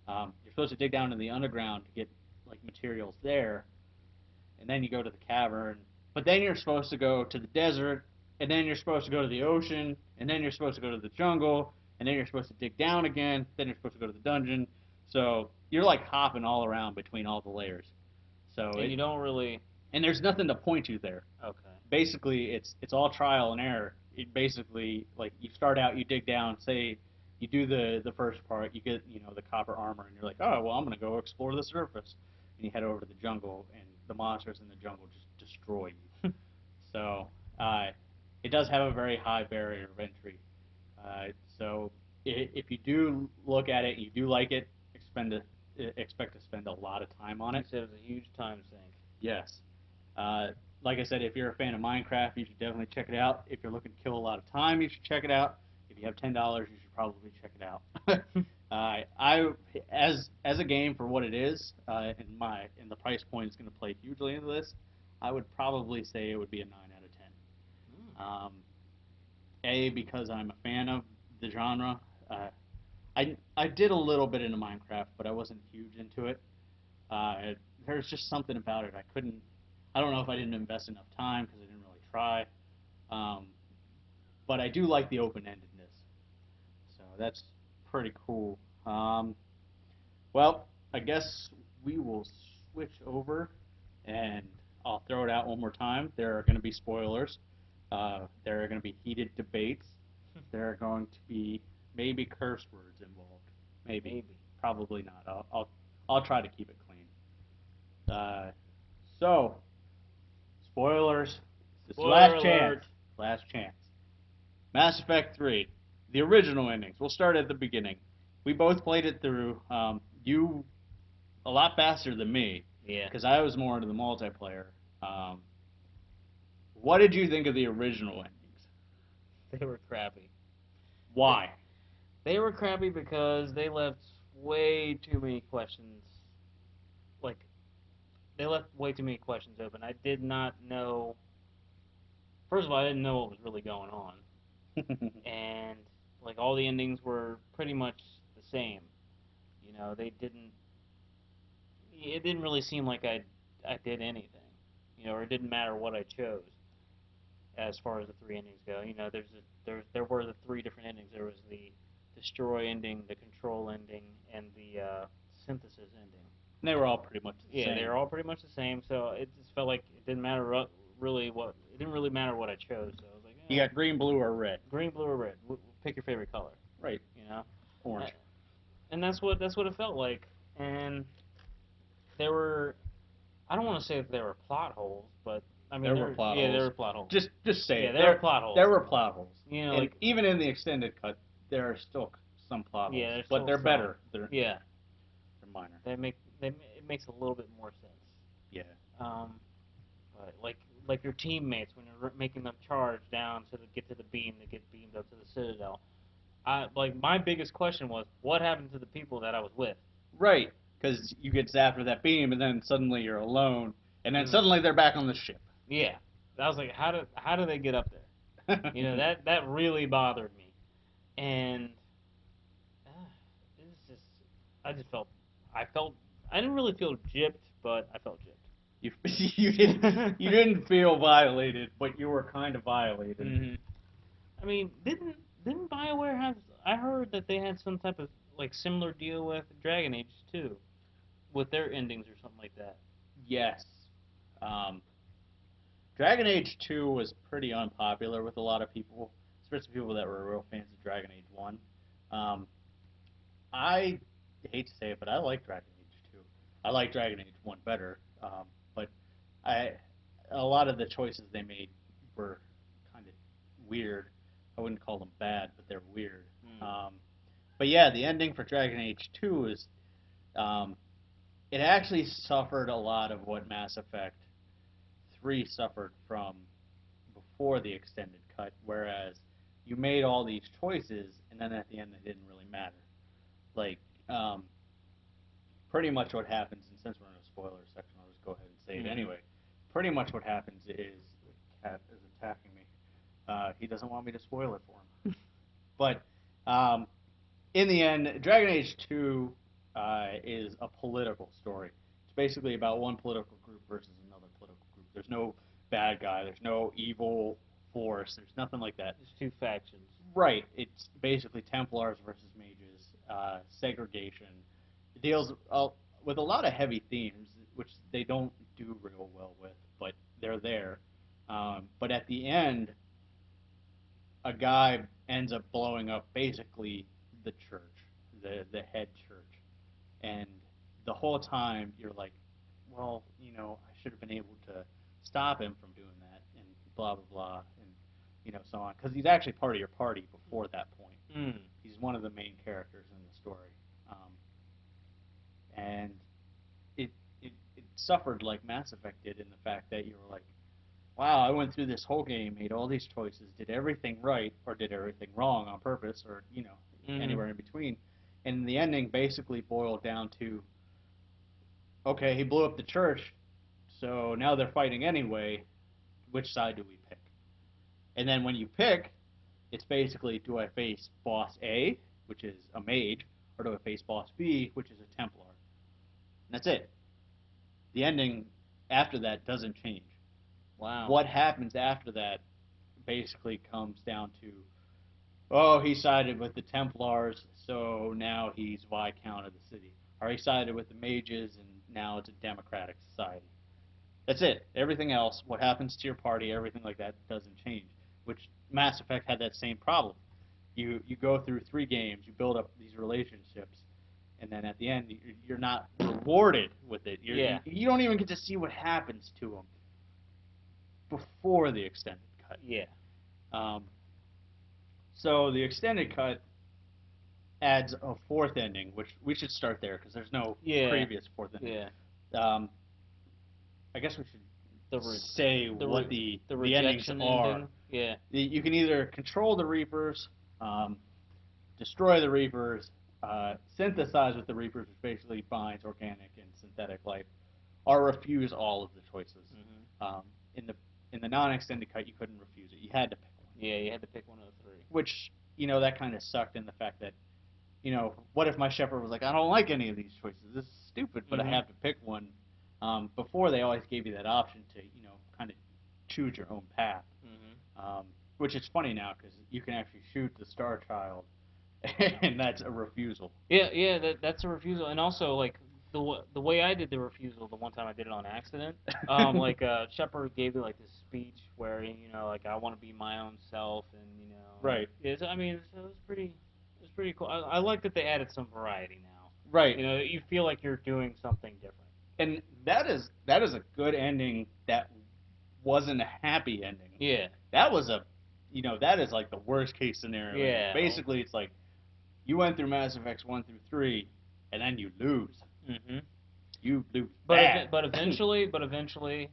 you're supposed to dig down in the underground to get like materials there, and then you go to the cavern. But then you're supposed to go to the desert, and then you're supposed to go to the ocean, and then you're supposed to go to the jungle, and then you're supposed to dig down again. Then you're supposed to go to the dungeon. So you're like hopping all around between all the layers. So And you don't really. and there's nothing to point you there. Okay. Basically, it's all trial and error. It basically, like, you start out, you dig down, say you do the first part, you get the copper armor, and you're like, oh well, I'm gonna go explore the surface, and you head over to the jungle, and the monsters in the jungle just destroy you. So it does have a very high barrier of entry. Uh, so if you do look at it, and you do like it, expect to spend a lot of time on You it. said it was a huge time sink. Yes. Uh, like I said, if you're a fan of Minecraft, you should definitely check it out. If you're looking to kill a lot of time, you should check it out. If you have $10, you should probably check it out. I as a game for what it is, and the price point is going to play hugely into this, I would probably say it would be a 9 out of 10. Because I'm a fan of the genre. I did a little bit into Minecraft, but I wasn't huge into it. There's just something about it. I don't know if I didn't invest enough time because I didn't really try. Um, but I do like the open-endedness. So that's pretty cool. Well, I guess we will switch over, and I'll throw it out one more time. There are going to be spoilers. There are going to be heated debates. There are going to be maybe curse words involved. Maybe. Probably not. I'll try to keep it clean. So, spoilers. It's Spoiler last alert. chance. Last chance. Mass Effect 3. The original endings. We'll start at the beginning. We both played it through. You a lot faster than me. Yeah. Because I was more into the multiplayer. What did you think of the original endings? They were crappy. Why? They were crappy because they left way too many questions. Like, they left way too many questions open. I did not know. First of all, I didn't know what was really going on. And, like, all the endings were pretty much the same. They didn't. It didn't really seem like I did anything. Or it didn't matter what I chose as far as the three endings go. There were the three different endings. There was the destroy ending, the control ending, and the synthesis ending. And they were all pretty much the same. Yeah, they were all pretty much the same. So it just felt like it didn't matter really what it didn't really matter what I chose. So I was like, You got green, blue, or red. green, blue, or red. Pick your favorite color. Right. Orange. And that's what it felt like. And there were, I don't want to say that there were plot holes, but I mean there were plot holes. Yeah, there were plot holes. Just say yeah, it. there were plot holes. There were plot holes. And like even in the extended cut, there are still some plot holes. Yeah, but they're better. They're minor. It makes a little bit more sense. Yeah. But like your teammates when you're making them charge down to get to the beam to get beamed up to the Citadel. My biggest question was what happened to the people that I was with? Right, because you get zapped with that beam, and then suddenly you're alone, and then suddenly they're back on the ship. Yeah, I was like, how do they get up there? That really bothered me, and it's just I didn't really feel gypped, but I felt gypped. You didn't feel violated, but you were kind of violated. Mm-hmm. I mean, didn't BioWare have? I heard that they had some type of similar deal with Dragon Age 2, with their endings or something like that. Yes. Dragon Age 2 was pretty unpopular with a lot of people, especially people that were real fans of Dragon Age 1. I hate to say it, but I like Dragon Age 2. I like Dragon Age 1 better, but a lot of the choices they made were kind of weird. I wouldn't call them bad, but they're weird. But yeah, the ending for Dragon Age 2 is, it actually suffered a lot of what Mass Effect 3 suffered from before the extended cut, whereas you made all these choices, and then at the end they didn't really matter. Like, pretty much what happens, and since we're in a spoiler section, I'll just go ahead and say it anyway. Pretty much what happens is the cat is attacking me. He doesn't want me to spoil it for him. But in the end, Dragon Age 2 is a political story. It's basically about one political group versus another political group. There's no bad guy. There's no evil force. There's nothing like that. There's two factions. Right. It's basically Templars versus mages, segregation. It deals with a lot of heavy themes, which they don't do real well with, but they're there. But at the end, a guy ends up blowing up basically the church, the head church, and the whole time you're like, well, I should have been able to stop him from doing that, and blah blah blah, and so on, because he's actually part of your party before that point. He's one of the main characters in the story, and it suffered like Mass Effect did in the fact that you were like, wow, I went through this whole game, made all these choices, did everything right, or did everything wrong on purpose, or, anywhere in between. And the ending basically boiled down to, okay, he blew up the church, so now they're fighting anyway, which side do we pick? And then when you pick, it's basically, do I face boss A, which is a mage, or do I face boss B, which is a Templar? And that's it. The ending after that doesn't change. Wow. What happens after that basically comes down to, oh, he sided with the Templars, so now he's Viscount of the city. Or he sided with the mages, and now it's a democratic society. That's it. Everything else, what happens to your party, everything like that doesn't change. Which Mass Effect had that same problem. You go through 3 games, you build up these relationships, and then at the end, you're not rewarded with it. You don't even get to see what happens to them before the extended cut. Yeah. So the extended cut adds a 4th ending, which we should start there because there's no previous 4th ending. Yeah. I guess we should say what the endings ending. are. Yeah. You can either control the Reapers, destroy the Reapers, synthesize with the Reapers, which basically binds organic and synthetic life, or refuse all of the choices. In the non-extended cut, you couldn't refuse it. You had to pick one. Yeah, you had to pick one of the 3. Which, that kind of sucked in the fact that, what if my Shepard was like, I don't like any of these choices. This is stupid, but I have to pick one. Before, they always gave you that option to, kind of choose your own path. Which is funny now because you can actually shoot the Star Child, and that's a refusal. Yeah, that's a refusal. And also, like, the way I did the refusal, the one time I did it on accident, Shepard gave me like this speech where like I want to be my own self, and right. I mean, it was pretty cool. I like that they added some variety now. Right. You feel like you're doing something different. And that is a good ending. That wasn't a happy ending. Yeah. That was that is like the worst case scenario. Yeah. Basically, it's like you went through Mass Effects 1 through 3, and then you lose. You lose bad. But eventually, the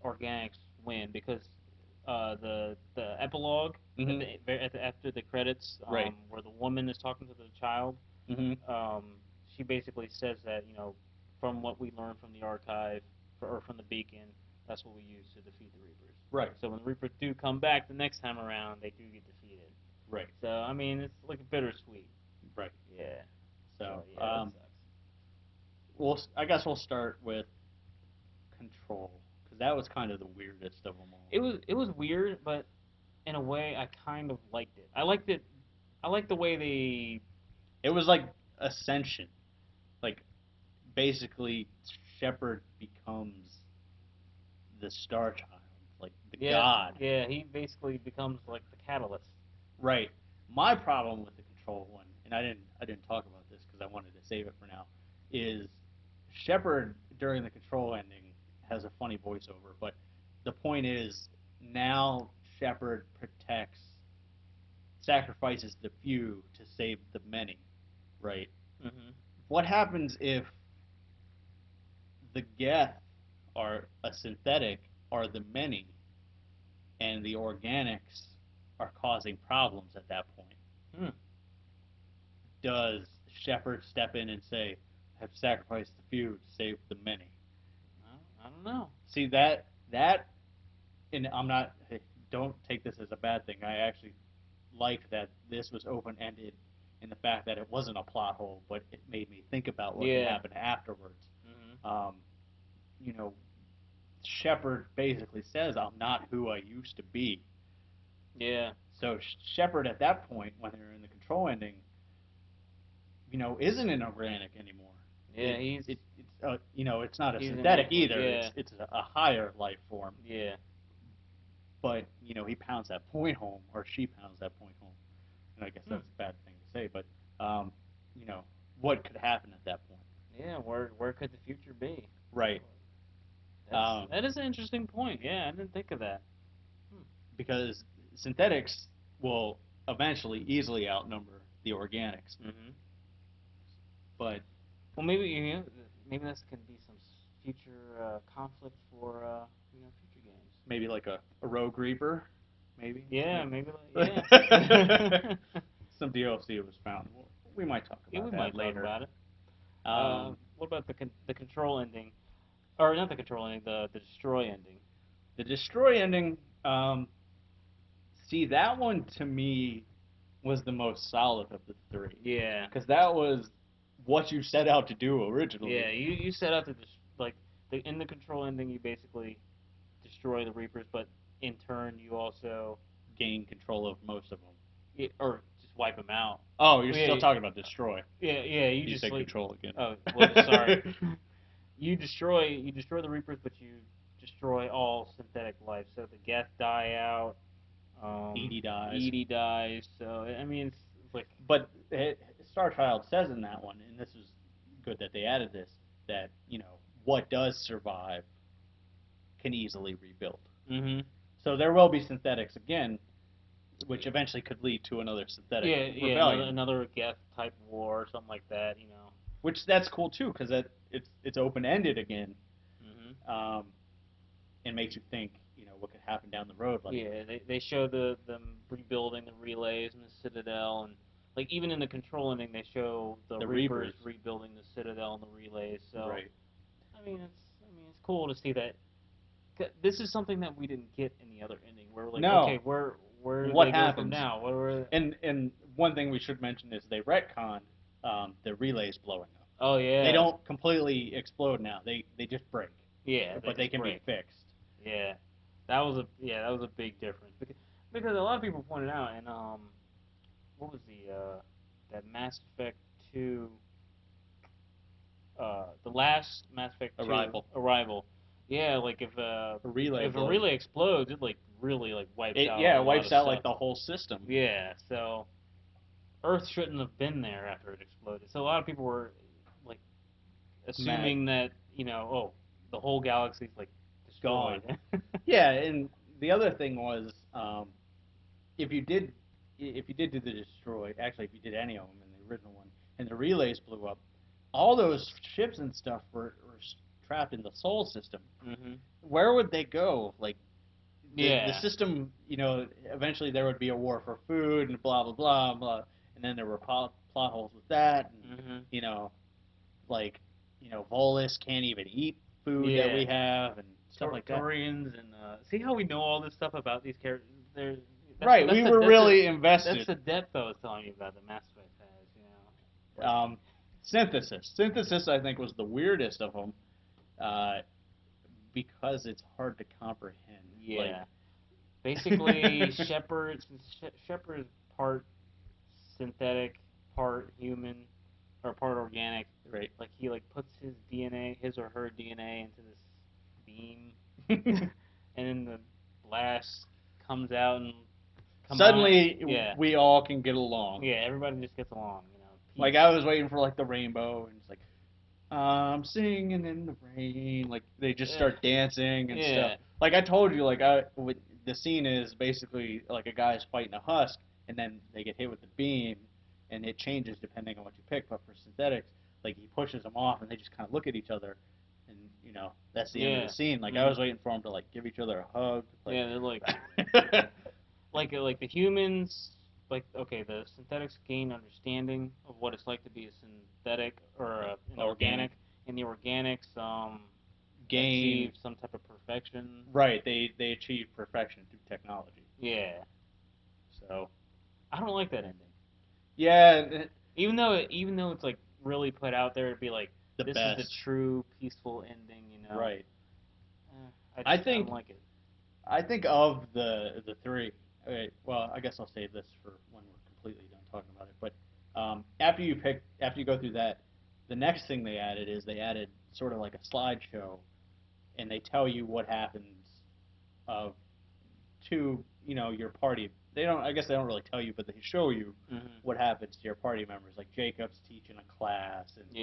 organics win because the epilogue after the credits, where the woman is talking to the child, she basically says that from what we learned from the archive or from the beacon, that's what we use to defeat the Reapers. Right. So when the Reapers do come back the next time around, they do get defeated. Right. So I mean, it's like a bittersweet. Right. Yeah. So that sucks. I guess we'll start with Control because that was kind of the weirdest of them all. It was weird, but in a way, I kind of liked it. I liked it. I liked the way they. It was like Ascension, like basically Shepard becomes the Star Child, like the god. Yeah, he basically becomes like the catalyst. Right. My problem with the Control one, and I didn't talk about this because I wanted to save it for now, is Shepard during the Control ending has a funny voiceover, but the point is now Shepard sacrifices the few to save the many, right? What happens if the Geth are a synthetic are the many, and the organics are causing problems at that point. Hmm. Does Shepard step in and say, "Have sacrificed the few to save the many"? I don't know. See that, and I'm not. Hey, don't take this as a bad thing. I actually liked that this was open ended in the fact that it wasn't a plot hole, but it made me think about what could happen afterwards. Hmm. You know, Shepard basically says, "I'm not who I used to be." Yeah. So Shepard at that point, when they're in the control ending, isn't an organic anymore. Yeah, It's it's not a he's an synthetic alien, either. yeah. It's a higher life form. Yeah. But he pounds that point home, or she pounds that point home. And I guess that's a bad thing to say, but you know, what could happen at that point? Yeah, where could the future be? Right. That is an interesting point. Yeah, I didn't think of that. Because synthetics will eventually easily outnumber the organics. Hmm. But Well, maybe this can be some future conflict for future games. maybe like a Rogue Reaper, maybe. Yeah, maybe yeah. Some DLC was found. We might talk Yeah, about we that might later. talk about it. What about the control ending, or not the control ending, the destroy ending? The destroy ending. See, that one to me was the most solid of the three. Yeah. Because that was what you set out to do originally. Yeah, you set out to in the control ending you basically destroy the Reapers, but in turn you also gain control of most of them. Or just wipe them out. Oh, you're still talking about destroy. Yeah. You just just said control again. Oh, well, sorry. You destroy the Reapers, but you destroy all synthetic life. So the Geth die out. Edie dies. Edie dies. So I mean, it's like. But Star Child says in that one, and this is good that they added this, that what does survive can easily rebuild. Mm-hmm. So there will be synthetics again, which eventually could lead to another synthetic rebellion. Yeah, another Geth type war or something like that. Which that's cool too, because it's open ended again. Mm-hmm. And makes you think, what could happen down the road. Like, yeah, they show them rebuilding the relays and the Citadel, and like even in the control ending, they show the Reapers rebuilding the Citadel and the relays. So, right. I mean, it's cool to see that. This is something that we didn't get in the other ending. Where we're like, okay, where what they happens go from now? What were and one thing we should mention is they retcon the relays blowing up. Oh yeah. They don't completely explode now. They just break. Yeah, but they can be fixed. Yeah, that was a big difference because a lot of people pointed out, and what was that Mass Effect 2, the last Mass Effect 2 Arrival. Yeah, like if a relay explodes, it like really like wipes out. Yeah, it wipes out like the whole system. Yeah, so Earth shouldn't have been there after it exploded. So a lot of people were like assuming that the whole galaxy's like destroyed. Gone. Yeah, and the other thing was if you did do the destroy, actually if you did any of them in the original one, and the relays blew up, all those ships and stuff were trapped in the Sol system. Mm-hmm. Where would they go? Like, the system, eventually there would be a war for food and blah, blah, blah, blah. And then there were plot holes with that. And, Volus can't even eat food that we have and stuff like that. Turians and see how we know all this stuff about these characters? We were really invested. That's the depth I was telling you about that Mass Effect has, Synthesis. Synthesis, I think, was the weirdest of them because it's hard to comprehend. Yeah. Basically, Shepard is part synthetic, part human, or part organic. Right. Like he puts his or her DNA into this beam, and then the blast comes out and suddenly we all can get along. Yeah, everybody just gets along. Like I was waiting for the rainbow, and it's like I'm singing in the rain. Like they just start dancing and stuff. Like I told you, the scene is basically like a guy's fighting a husk, and then they get hit with the beam, and it changes depending on what you pick. But for synthetics, like he pushes them off, and they just kind of look at each other, and that's the end of the scene. Like I was waiting for them to like give each other a hug. Like, yeah, they're like the humans. Like the synthetics gain understanding of what it's like to be a synthetic or an organic, and the organics achieve some type of perfection. Right, they achieve perfection through technology. Yeah. So I don't like that ending. Yeah. Even though it's like really put out there to be like this best. is the true peaceful ending, Right. I don't like it. I think of the three. Okay, well, I guess I'll save this for when we're completely done talking about it. But after you go through that, the next thing they added sort of like a slideshow, and they tell you what happens to your party. I guess they don't really tell you, but they show you what happens to your party members. Like Jacob's teaching a class, and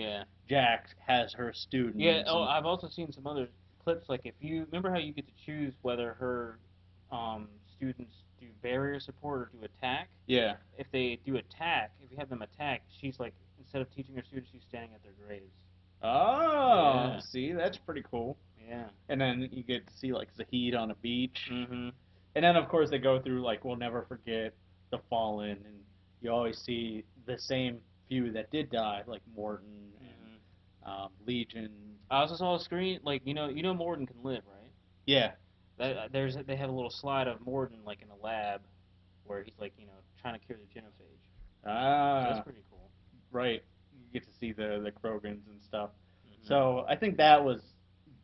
Jack has her students. Yeah. Oh, I've also seen some other clips. Like if you remember how you get to choose whether her students do barrier support or do attack. Yeah. If they do attack, if you have them attack, she's like instead of teaching her students, she's standing at their graves. Oh, see, that's pretty cool. Yeah. And then you get to see like Zahid on a beach. Mm-hmm. And then of course they go through like we'll never forget the Fallen, and you always see the same few that did die, like Morton and Legion. I also saw a screen like Morton can live, right? Yeah. They have a little slide of Morton like in a lab where he's like trying to cure the genophage. Ah. So that's pretty cool. Right. You get to see the Krogans and stuff. So I think that was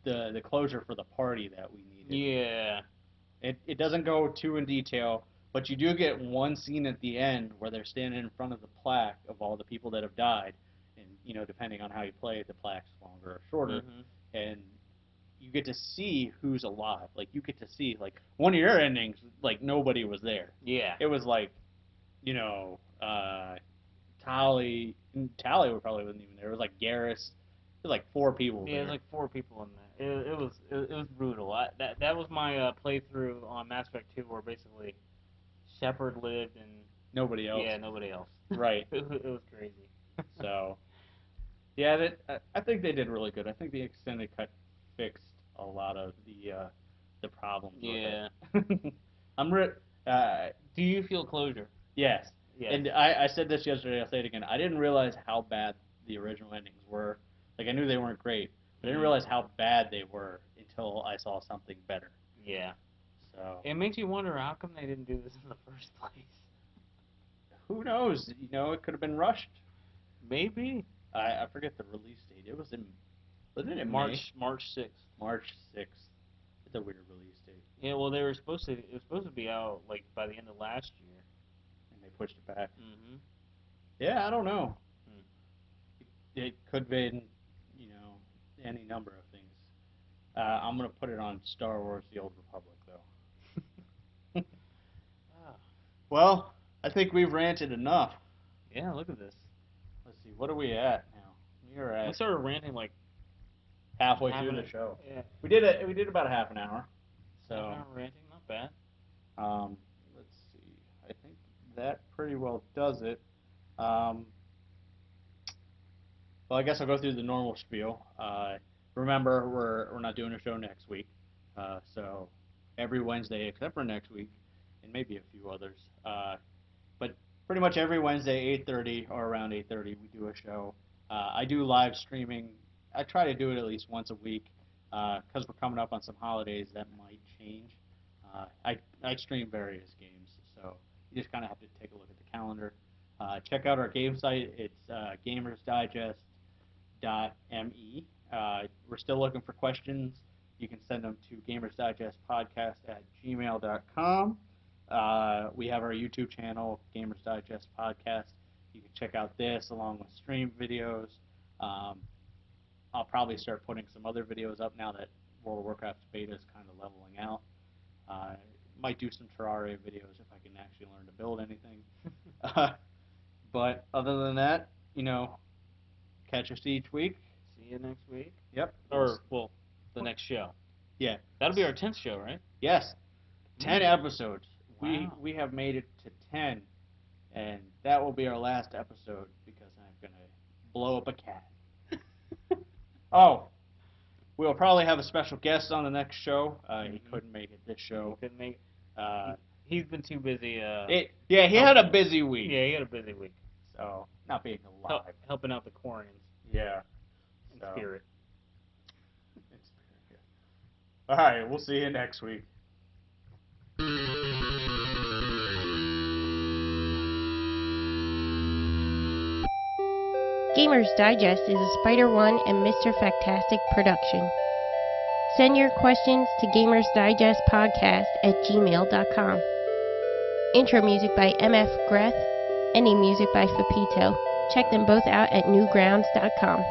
the closure for the party that we needed. Yeah. It doesn't go too in detail, but you do get one scene at the end where they're standing in front of the plaque of all the people that have died, and depending on how you play it, the plaque's longer or shorter, and you get to see who's alive. Like you get to see like one of your endings, like nobody was there. Yeah. It was like, Tally probably wasn't even there. It was like Garrus. There's like 4 people. Yeah, there's like 4 people in there. It was brutal. That was my playthrough on Mass Effect 2, where basically Shepard lived and nobody else. Yeah, nobody else. Right. It was crazy. So, yeah, I think they did really good. I think the extended cut fixed a lot of the problems. Yeah. With it. Do you feel closure? Yes. Yes. And I said this yesterday. I'll say it again. I didn't realize how bad the original endings were. Like I knew they weren't great, but I didn't realize how bad they were until I saw something better. Yeah. So it makes you wonder how come they didn't do this in the first place. Who knows? It could have been rushed. Maybe. I forget the release date. It was wasn't it in March May? March 6th. March 6th. It's a weird release date. Yeah, well, it was supposed to be out like by the end of last year, and they pushed it back. Mm-hmm. Yeah, I don't know. It could have been, any number of things. I'm gonna put it on Star Wars: The Old Republic, though. Well, I think we've ranted enough. Yeah, look at this. Let's see, what are we at now? We started ranting like halfway through the show. Yeah. We did about half an hour. So half an hour ranting, not bad. Let's see. I think that pretty well does it. Well, I guess I'll go through the normal spiel. Remember, we're not doing a show next week. So every Wednesday, except for next week, and maybe a few others. But pretty much every Wednesday, 8:30 or around 8:30, we do a show. I do live streaming. I try to do it at least once a week. Because we're coming up on some holidays, that might change. I stream various games, so you just kind of have to take a look at the calendar. Check out our game site. It's gamersdigest.me. We're still looking for questions. You can send them to gamersdigestpodcast@gmail.com. We have our YouTube channel, Gamers Digest Podcast. You can check out this along with stream videos. I'll probably start putting some other videos up now that World of Warcraft beta is kind of leveling out. Might do some Terraria videos if I can actually learn to build anything. But other than that, catch us each week. See you next week. Yep. Or, well, the next show. Yeah. That'll be our 10th show, right? Yes. 10 episodes. Wow. We have made it to 10, and that will be our last episode because I'm going to blow up a cat. Oh, we'll probably have a special guest on the next show. He couldn't make it this show. Couldn't make. He's been too busy. He had a busy week. Yeah, he had a busy week. So not being alive, helping out the Quarians. Yeah. In spirit. All right, we'll see you next week. Gamers Digest is a Spider One and Mr. Fantastic production. Send your questions to gamersdigestpodcast@gmail.com. Intro music by MF Greth. Any music by Fapito. Check them both out at newgrounds.com.